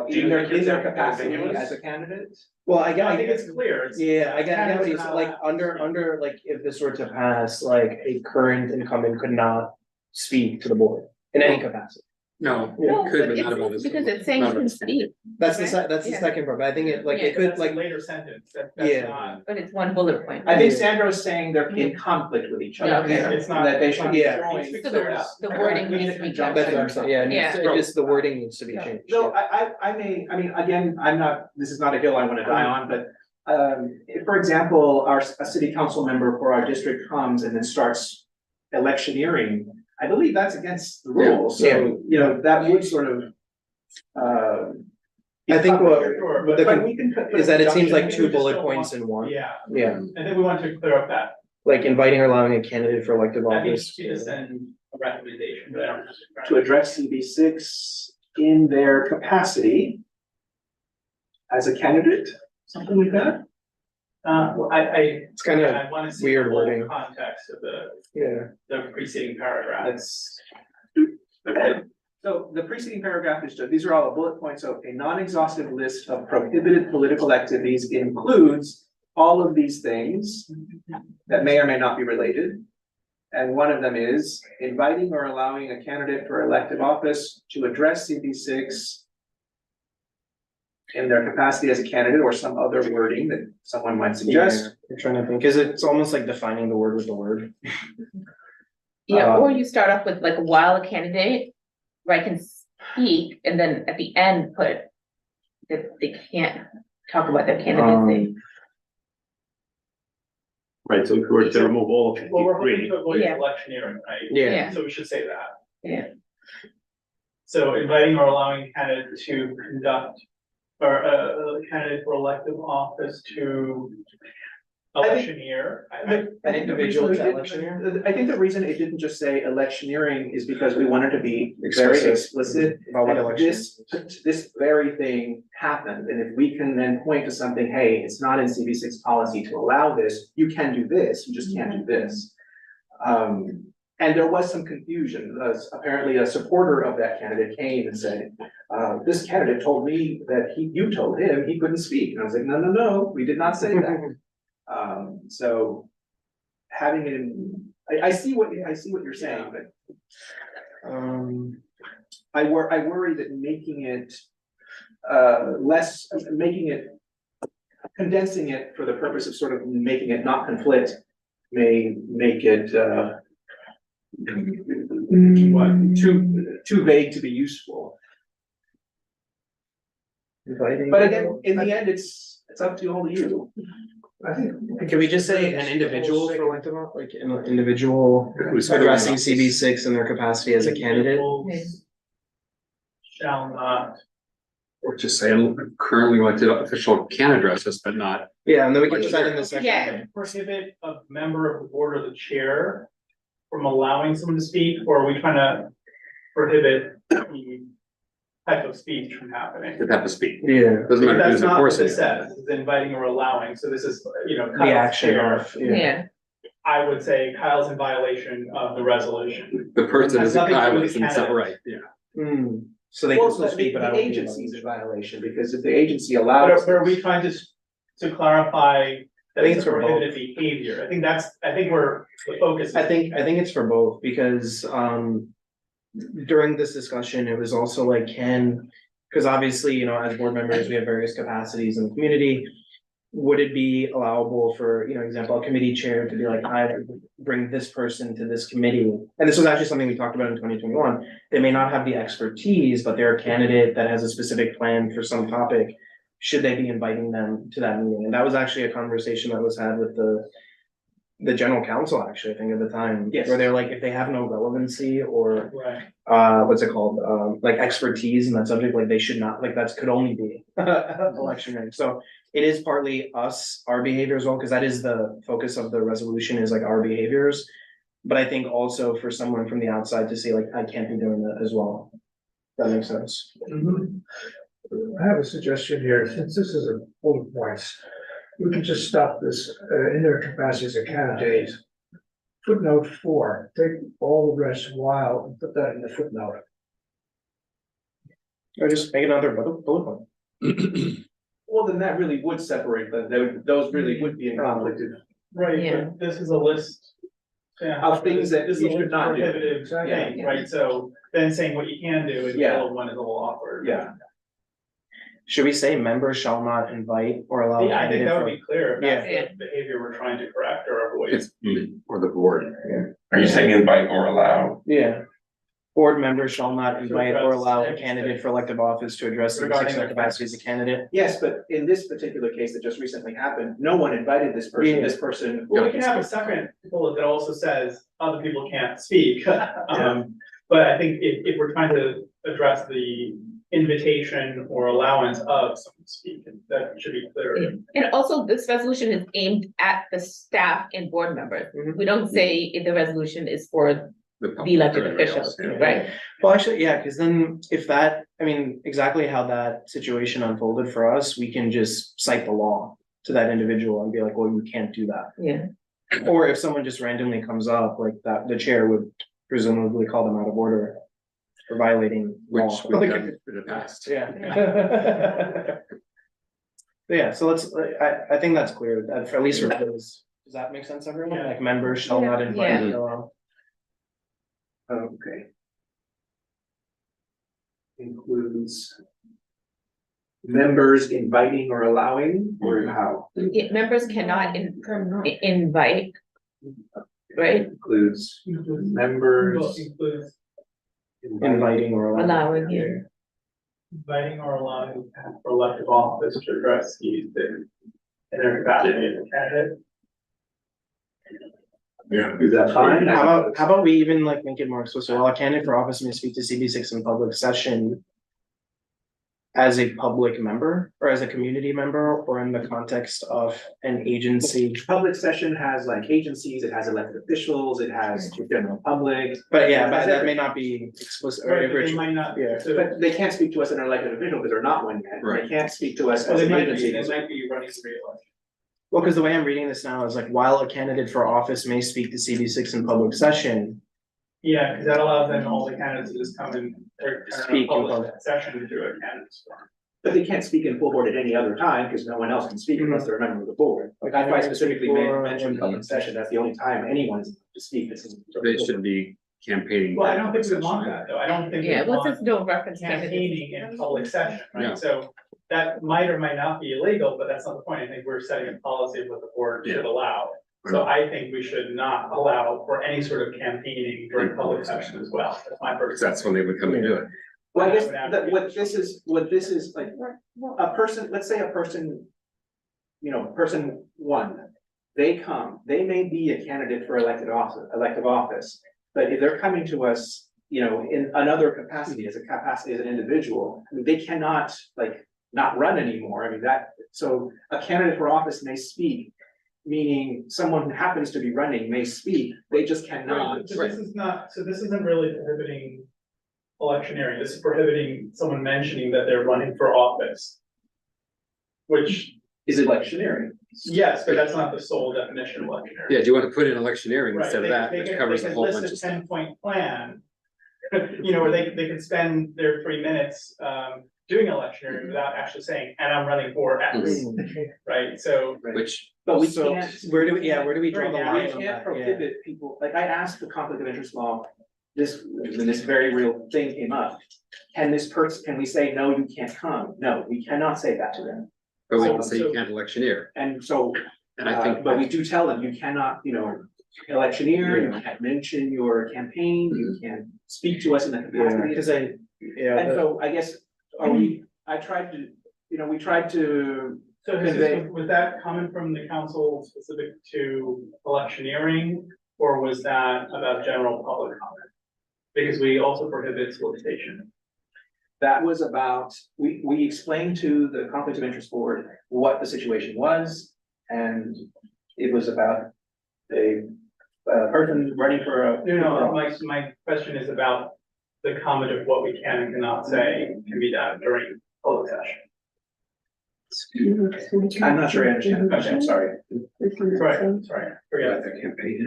in their capacity as a candidate. Well, I think it's clear. It's- Yeah, I get what candidates he's are not like, allowed. under, like, if this were to pass, like, a current incumbent could not speak to the board in any capacity. No, No, it could, but but not about it's this. because it's saying you can speak, That's the Right. that's the Yeah. second part, but I think it, like, Yeah. it could, That's a like, later sentence, that's Yeah. not. but it's one bullet point. I think Sandro's saying they're in conflict with each Yeah, other. okay. It's not. That they it's should not be destroying. joined. So the wording We need needs a to be conjunction. that's what I'm saying, yeah, it needs Yeah. it just, the wording needs to be changed. So I mean, again, I'm not, this is not a hill I wanna die on, but, if, for example, a city council member for our district comes and then starts electioneering, I believe that's against the rules, Yeah. so, you know, that would sort of, I think what, Sure, what but- the But we can put. is that it seems like I think two we just bullet don't points want- in one. Yeah, Yeah, I think we want to clear up that, like inviting or allowing a candidate for elective I think office. we just send a recommendation, but I don't. To address CB6 in their capacity as a candidate, something like that? Well, It's kind of, I want to see weird the whole wording. context of yeah, the preceding paragraph. That's. Okay, so the preceding paragraph is just, these are all the bullet points, so a non-exhaustive list of prohibited political activities includes all of these things that may or may not be related. And one of them is inviting or allowing a candidate for elective office to address CB6 in their capacity as a candidate or some other wording that someone might yeah, suggest. I'm trying to think, cause it's almost like defining the word with the word. Yeah, or you start off with like while a candidate, right, can speak, and then at the end put that they can't talk about their candidacy. Right, so if we were to remove all of Well, we're hoping 53, to avoid Yeah. electioneering, right? Yeah, So we should say that. Yeah. So inviting or allowing a candidate to conduct, or a candidate for elective office to electioneer. An individual The to reason we electioneer? I think the reason it didn't just say electioneering is because we wanted to be very Explicit. explicit. About what And election this very thing happened, and if we can then point to something, hey, it's not in CB6 policy to allow this, you can do this, you just can't do this. And there was some confusion, apparently a supporter of that candidate came and said, this candidate told me that you told him he couldn't speak, and I was like, no, we did not say that. So having it in, I see what you're saying, but I worry that making it condensing it for the purpose of sort of making it not conflict may make it too vague to be useful. But again, in the end, it's up to all of you. I think. Can we just say an individual for elective, like an individual addressing CB6 in their capacity as a candidate? Shall not. Or just say currently elected official can address us, but not. Yeah, and then we can put that in the section. Yeah. Prohibit a member of the board or the chair from allowing someone to speak, or are we trying to prohibit the type of speech from happening? To have to speak. Yeah. Doesn't matter That's who's not what enforcing this it. says, it's inviting or allowing, so this is, The Kyle's action chair. of, Yeah, I would say Kyle's in violation of the resolution. The person Has is a nothing to do Kyle, with it's not candidates. right, yeah. So they Well, can still speak, but I the don't. agency's in violation, because if the agency But allows. are we trying to clarify that think it's it's for both. prohibited behavior? I think we're, the focus is. I think it's for both, because during this discussion, it was also like, because obviously, you know, as board members, we have various capacities in the community. Would it be allowable for, you know, example, a committee chair to be like, I bring this person to this committee? And this was actually something we talked about in 2021. They may not have the expertise, but they're a candidate that has a specific plan for some topic. Should they be inviting them to that meeting? And that was actually a conversation that was had with the general counsel, actually, I think at the time. Yes. Where they're like, if they have no relevancy or Right. what's it called, like expertise in that subject, like they should not, like that's could only be electioneering. So it is partly us, our behavior as well, because that is the focus of the resolution, is like our behaviors. But I think also for someone from the outside to say like, I can't be doing that as well. That makes sense. I have a suggestion here, since this is a bullet points, we can just stop this in their capacity as a candidate. Footnote 4, take all the rest while and put that in the footnote. Or just make another bullet point. Well, then that really would separate them, those really would be in conflict of. Right, Yeah. but this is a list. Yeah. Of things that This is you a should list not of do. prohibitive Exactly. things, right? So then saying what you can do in the middle of one is a little awkward. Yeah. Should we say members shall not invite or allow? Yeah, I think candidate that for- would be clear, if that's Yeah. the behavior we're trying to correct or avoid. It's, or the board. Are you saying invite or allow? Yeah. Board members shall not invite or address allow a any candidate for elective office to address the Regarding particular their capacity as a candidate. Yes, but in this particular case that just recently happened, no one invited this person, Yeah. this person. Well, we can have a second bullet that also says other people can't speak. But I think if we're trying to address the invitation or allowance of someone to speak, that should be clear. and also this resolution is aimed at the staff and board members. Mhm. We don't say if the resolution is for public, the elected everybody officials, else, yeah. right? Well, actually, yeah, because then if that, I mean, exactly how that situation unfolded for us, we can just cite the law to that individual and be like, well, you can't do that. Yeah, Or if someone just randomly comes up like that, the chair would presumably call them out of order for violating law. Which we've done in the past. Yeah. Yeah, so let's, I think that's clear, that for at least for those, does that make sense, everyone? Yeah. Like members shall not invite. Yeah. Okay. Includes. Members inviting or allowing, or how? members cannot invite, right, Includes members. Includes Inviting or allowing. allowing you. inviting or allowing for elective office to address these in their capacity as a candidate. Yeah. Is that fine? How about we even like make it more explicit, while a candidate for office may speak to CB6 in public session. as a public member or as a community member or in the context of an agency? Public session has like agencies, it has elected officials, it has the general public. But yeah, but that may not be explicit or Right, but they original. might not. Yeah. so- But they can't speak to us as an elected official because they're not one yet. They Right. can't speak to us Well, as they an might be, agency. they might be running for reelection. Well, because the way I'm reading this now is like, while a candidate for office may speak to CB6 in public session, Yeah, because that allows then all the candidates to just come in or Speak in public public. session to do a candidate's forum. But they can't speak in full board at any other time because no one else can speak unless they're a member of the board. Like that's why I specifically mentioned public session. That's the only time anyone's to speak. They should be campaigning. Well, I don't think we want that, though. I don't think we Yeah, what's want this no reference candidates? campaigning in public session, Yeah. right? So that might or might not be illegal, but that's not the point. I think we're setting a policy of what the board should allow. So I think we should not allow for any sort of campaigning during public session as well. That's my Because first. that's when they would come and do it. Well, I guess that what this is like, a person, let's say a person, person one. They come, they may be a candidate for elective office, but if they're coming to us, in another capacity, as an individual, I mean, they cannot not run anymore. I mean, so a candidate for office may speak, meaning someone who happens to be running may speak, they just cannot. So this is not, so this isn't really prohibiting electioneering. This is prohibiting someone mentioning that they're running for office. Which, Is electioneering. yes, but that's not the sole definition of electioneering. Yeah, do you want to put in electioneering Right, instead of they- that, they which could- covers they a could whole list bunch a of stuff? 10-point plan. Where they could spend their 3 minutes doing electioneering without actually saying, and I'm running for X, right? So. Which, But we So, can't. where do we draw the Right now, line We on can't that? Yeah. prohibit people, like I asked the conflict of interest law, when this very real thing came up. Can we say, no, you can't come? No, we cannot say that to them. but we So- can say you can't electioneer, And so, and I think. but we do tell them, you cannot, electioneer, you can't mention your campaign, you can't speak to us in the Yeah, capacity. because And so I guess, I tried to, we tried to, So this Convey. is, was that coming from the council specific to electioneering, or was that about general public comment? Because we also prohibit solicitation. that was about, we explained to the conflict of interest board what the situation was. And it was about a person running for a. No, my question is about the comment of what we can and cannot say can be done during public session. I'm not sure I understand the question, I'm sorry. Sorry, forget it. Their campaign.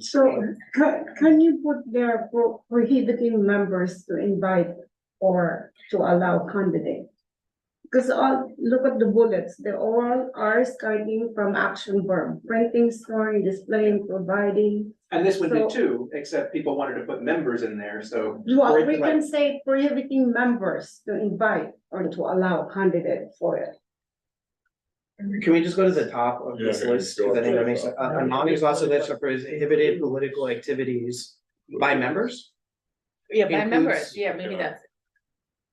So can you put there prohibiting members to invite or to allow candidates? Because look at the bullets, they all are starting from action verb, printing, storing, displaying, providing. And this one did So- too, except people wanted to put members in there, so. Well, Or we it's can like- say prohibiting members to invite or to allow candidate for it. Can we just go to the top of this Yeah, list? go Because I think to that the makes, top. a non-exhaustive list of prohibited political activities by members? Yeah, by Includes- members, yeah, maybe that's.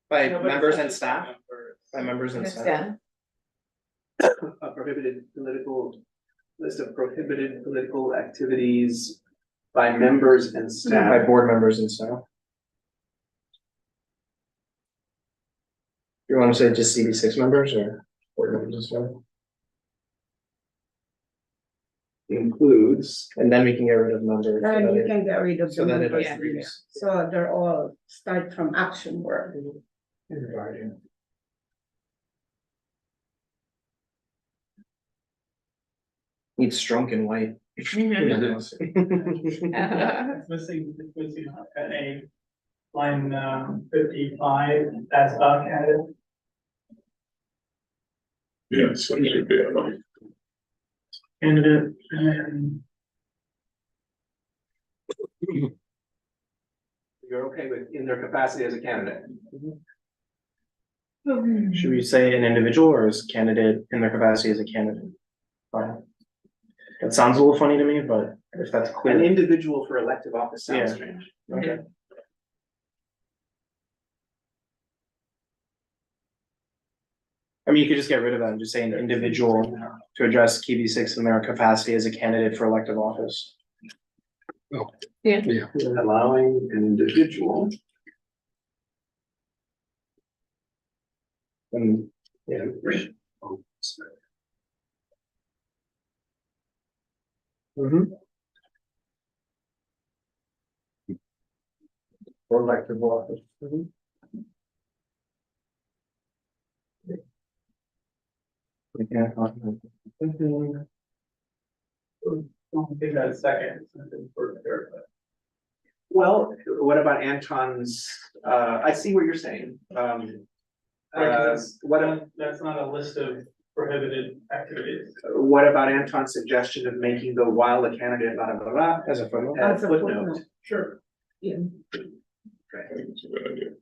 By No, but members it's and not staff? members. By members and That's staff? done. A prohibited political, list of prohibited political activities by members and By staff. board members and staff? You want to say just CB6 members or board members as well? Includes, And then we can get rid of members. so Then that you it- can get rid of the So that it members. agrees. So they're all start from action verb. Needs strunk and white. It's missing at a line 55 as a candidate. Yes, it should be. Candidate. And you're okay with in their capacity as a candidate. Should we say an individual or is candidate in their capacity as a candidate? Fine. That sounds a little funny to me, but if that's An clear. individual for elective office sounds Yeah. strange. Okay. I mean, you could just get rid of that and just say an individual to address KB6 in their capacity as a candidate for elective office. Yeah. Yeah, Allowing an individual And, yeah. Mhm. Or elective office. Mhm. We can't talk about it. Give that a second. For there, but- Well, what about Anton's, I see what you're saying, Right, 'cause what, a- that's not a list of prohibited activities. what about Anton's suggestion of making the while the candidate, blah, blah, blah, As a footnote. as As a a footnote? footnote. Sure. Yeah. I think it's a good idea.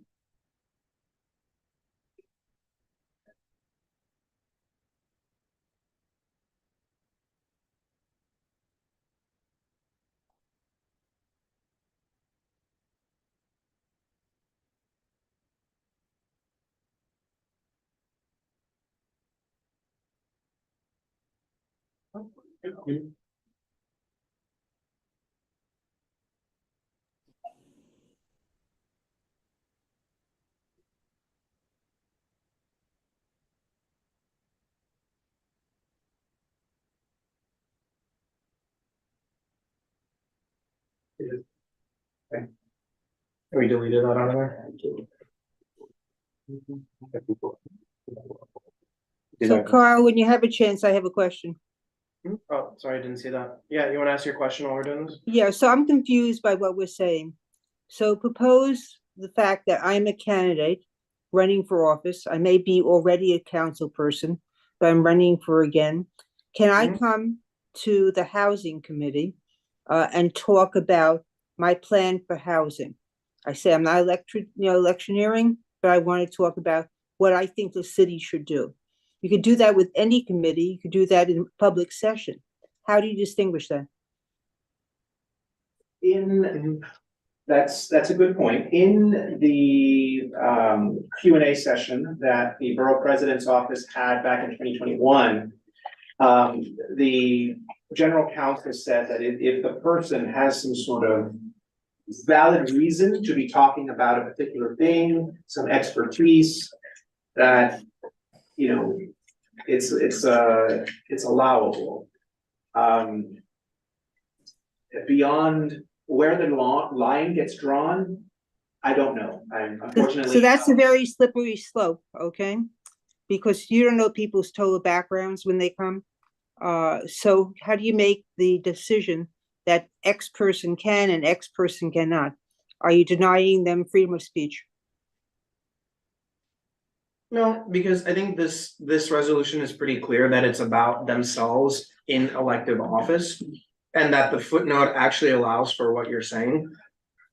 We deleted that out of there. So Carl, when you have a chance, I have a question. Oh, sorry, I didn't see that. Yeah, you wanna ask your question while we're doing this? Yeah, so I'm confused by what we're saying. So propose the fact that I'm a candidate running for office. I may be already a council person, but I'm running for again. Can I Mhm. come to the housing committee and talk about my plan for housing? I say I'm not electioneering, but I want to talk about what I think the city should do. You could do that with any committee. You could do that in public session. How do you distinguish that? That's a good point. In the Q&A session that the Borough President's Office had back in 2021, the general counsel said that if the person has some sort of valid reason to be talking about a particular thing, some expertise, that, you know, it's allowable. Beyond where the line gets drawn, I don't know. I'm unfortunately. So that's a very slippery slope, okay? Because you don't know people's total backgrounds when they come. So how do you make the decision that X person can and X person cannot? Are you denying them freedom of speech? No, because I think this resolution is pretty clear that it's about themselves in elective office. And that the footnote actually allows for what you're saying,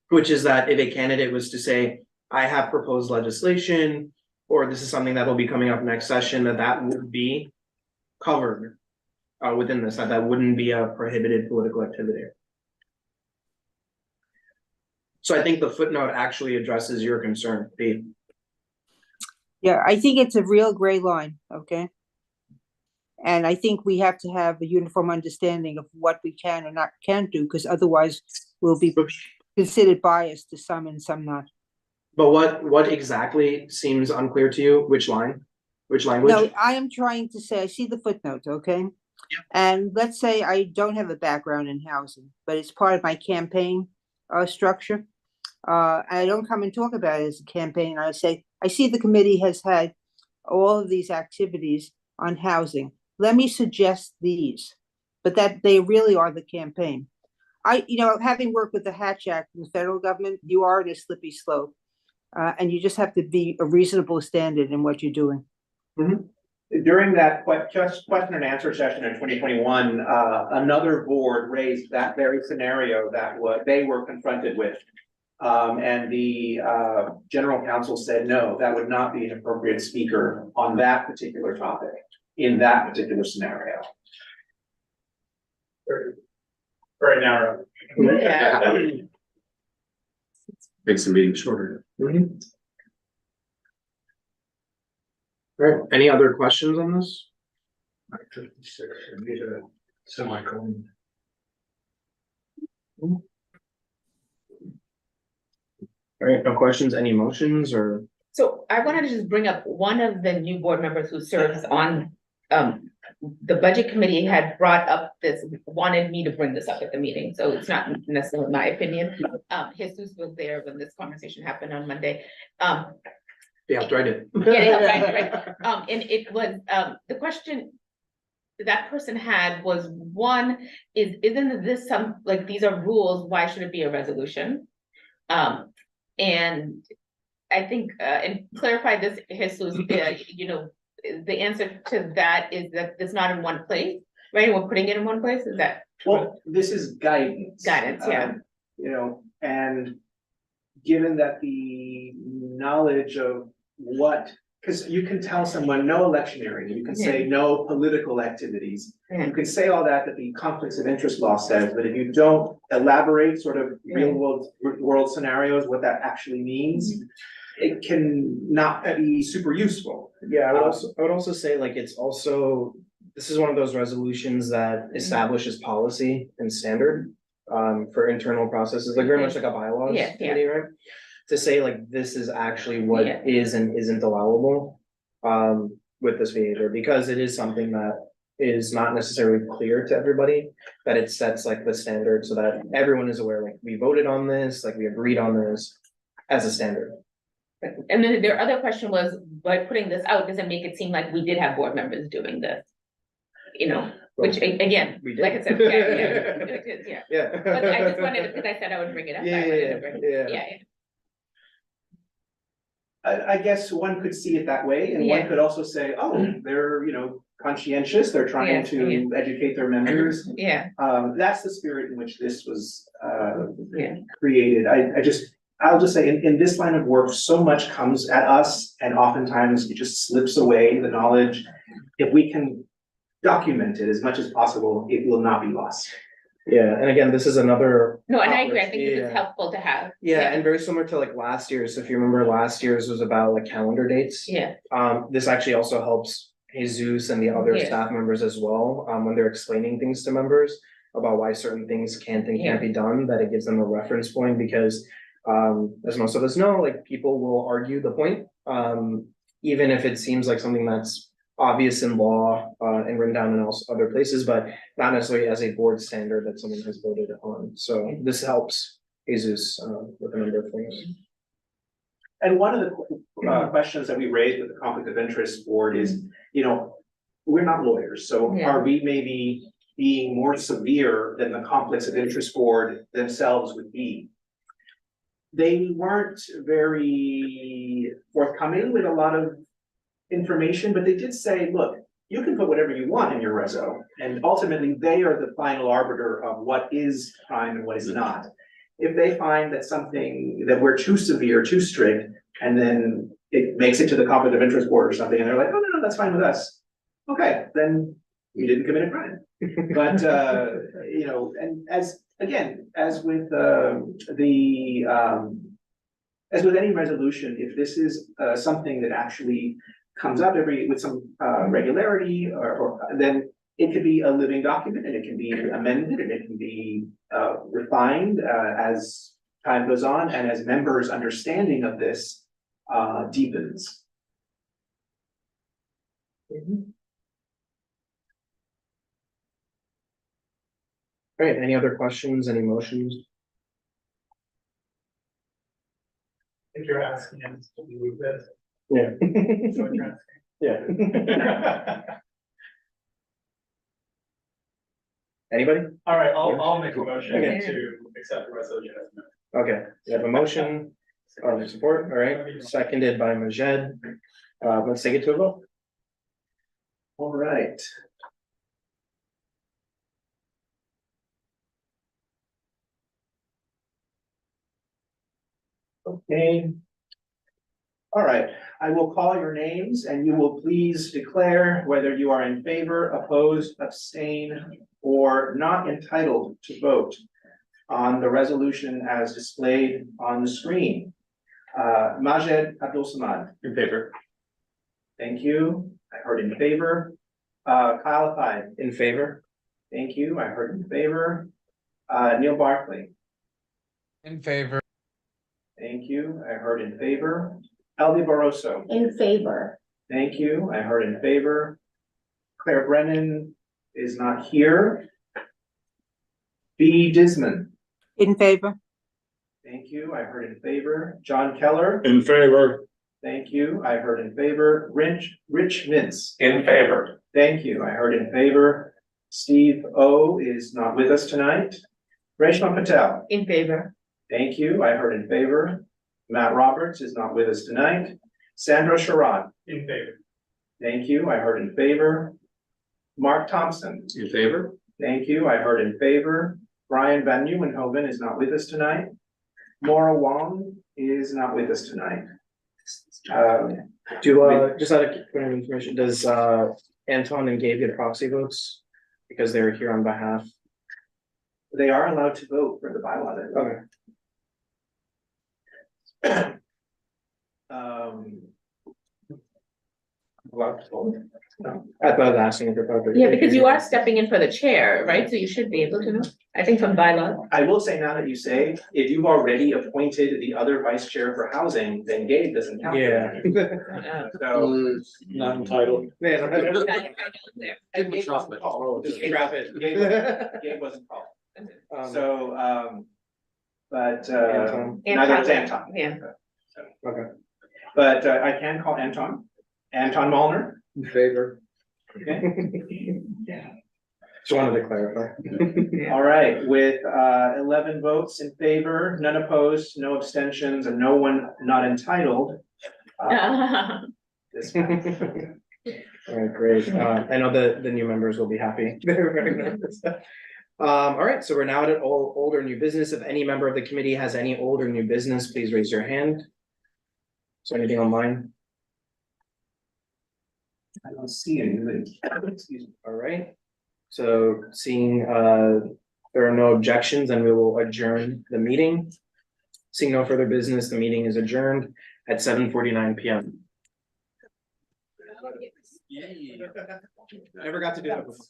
which is that if a candidate was to say, I have proposed legislation, or this is something that will be coming up next session, that would be covered within this, that wouldn't be a prohibited political activity. So I think the footnote actually addresses your concern, Pete. Yeah, I think it's a real gray line, okay? And I think we have to have a uniform understanding of what we can and not can't do, because otherwise we'll be considered biased to some and some not. But what exactly seems unclear to you? Which line? Which language? No, I am trying to say, I see the footnote, okay? Yeah. And let's say I don't have a background in housing, but it's part of my campaign structure. I don't come and talk about it as a campaign. I say, I see the committee has had all of these activities on housing. Let me suggest these, but that they really are the campaign. Having worked with the Hatch Act in the federal government, you are in a slippery slope. And you just have to be a reasonable standard in what you're doing. Mm-hmm. During that question and answer session in 2021, another board raised that very scenario that they were confronted with. And the general counsel said, no, that would not be an appropriate speaker on that particular topic in that particular scenario. Very narrow. Makes the meeting shorter. All right, any other questions on this? 56, I need a semicolon. All right, no questions, any motions or? So I wanted to just bring up one of the new board members who serves on, the budget committee had brought up this, wanted me to bring this up at the meeting, so it's not necessarily my opinion. Jesus was there when this conversation happened on Monday. Yeah, I did. Right. And it was, the question that person had was, one, isn't this some, like, these are rules, why should it be a resolution? And I think, and clarify this, Jesus, you know, the answer to that is that it's not in one place, right? We're putting it in one place, is that? Well, this is guidance. Guidance, yeah. You know, and given that the knowledge of what, because you can tell someone no electioneering, you can say no political activities. You can say all that the conflicts of interest law says, but if you don't elaborate sort of real world scenarios, what that actually means, it can not be super useful. Yeah, I would also say like it's also, this is one of those resolutions that establishes policy and standard for internal processes, like very much like a bylaws committee, right? To say like this is actually what is and isn't allowable with this behavior, because it is something that is not necessarily clear to everybody, that it sets like the standard so that everyone is aware, like we voted on this, like we agreed on this as a standard. And then their other question was, by putting this out, does it make it seem like we did have board members doing this? You know, which again, like I said, Yeah. But I just wanted, because I said I would bring it up. I wanted to bring it- yeah. I guess one could see it that way, and one could also say, oh, they're, you know, conscientious, they're trying to educate their members. Yeah. That's the spirit in which this was created. I'll just say, in this line of work, so much comes at us, and oftentimes it just slips away, the knowledge. If we can document it as much as possible, it will not be lost. Yeah, and again, this is another. No, and I agree, I think this is helpful to have. Yeah, and very similar to like last year's, if you remember last year's was about like calendar dates. Yeah. This actually also helps Jesus and the other staff members as well, when they're explaining things to members about why certain things can't be done, that it gives them a reference point, because as most of us know, like people will argue the point, even if it seems like something that's obvious in law and written down in other places, but not necessarily as a board standard that someone has voted on. So this helps Jesus with a number of things. And one of the questions that we raised with the conflict of interest board is, you know, we're not lawyers, so are we maybe being more severe than the conflicts of interest board themselves would be? They weren't very forthcoming with a lot of information, but they did say, look, you can put whatever you want in your reso, and ultimately they are the final arbiter of what is crime and what is not. If they find that something, that we're too severe, too strict, and then it makes it to the conflict of interest board or something, and they're like, oh, no, that's fine with us. Okay, then you didn't commit a crime. But, you know, and as with as with any resolution, if this is something that actually comes up with some regularity, or then it could be a living document, and it can be amended, and it can be refined as time goes on, and as members' understanding of this deepens. All right, any other questions, any motions? If you're asking us to move this. Yeah. That's what you're Yeah. Anybody? All right, I'll make a motion Okay. to accept the resolution as amended. Okay, we have a motion, support, all right, seconded by Majed. Let's take it to a vote. All right. Okay. All right, I will call your names and you will please declare whether you are in favor, opposed, abstain, or not entitled to vote on the resolution as displayed on the screen. Majed Abdul-Samad. In favor. Thank you. I heard in favor. Kyle Afai. In favor? Thank you. I heard in favor. Neil Barkley. In favor. Thank you. I heard in favor. Elvie Barroso, In favor. thank you, I heard in favor. Claire Brennan is not here. B. Disman, In favor? thank you, I heard in favor. John Keller, In favor, thank you, I heard in favor. Rich Mintz, In favor. thank you, I heard in favor. Steve O is not with us tonight. Reshma Patel, In favor. thank you, I heard in favor. Matt Roberts is not with us tonight. Sandra Sherrod, In favor. thank you, I heard in favor. Mark Thompson, In favor? thank you, I heard in favor. Brian Van Nieuwenhoven is not with us tonight. Maura Wong is not with us tonight. Just out of point of information, does, Anton and Gabe get proxy votes? Because they're here on behalf. They are allowed to vote for the bylaw. Okay. I thought I was asking if they're probably. Yeah, because you are stepping in for the chair, right? So you should be able to know, I think from bylaw. I will say now that you say, if you've already appointed the other vice chair for housing, then Gabe doesn't count. Yeah. So. not entitled. Gabe wasn't called. Just scrap it. Gabe wasn't called. So, but, neither was Anton. Yeah. Okay. But, I can call Anton. Anton Mullner. In favor. Okay. Just wanted to clarify. All right, with 11 votes in favor, none opposed, no abstentions, and no one not entitled. This one. All right, great. I know the new members will be happy. They're very nervous. All right, so we're now at old or new business. If any member of the committee has any old or new business, please raise your hand. Is there anything online? I don't see anything. Excuse me. All right. So seeing there are no objections, then we will adjourn the meeting. Seeing no further business, the meeting is adjourned at 7:49 p.m. Never got to do that before.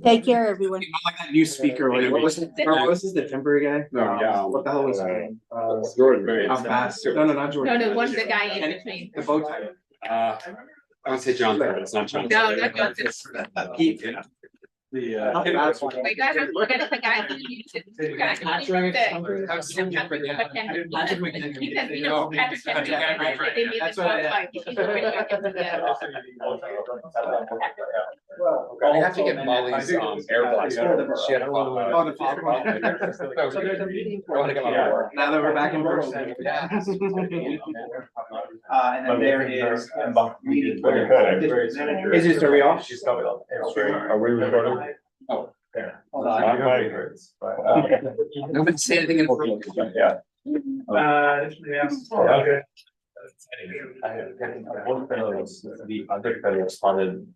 Take care, everyone. Like that new speaker, what was this, the temporary guy? No, yeah. What the hell was his name? Jordan Bates. How fast? No, not Jordan. No, one's the guy in between. The bow tie. I would say John, but it's not John. No, not Johnson. He, The, We gotta forget the guy who used it. The guy who used it. I was looking for the- But then- Because, you know, Patrick Henry, right, they made That's the what I- fight. He's already working together. I have to get Molly's air blaster. She had a lot of. Oh, the fog. I want to get my work. Now that we're back in person. Yeah. And then there is. Meeting. Is this, are we off? Are we recording? Hold on. Nobody say anything in front. Yeah. Okay. I have, the other fellow responded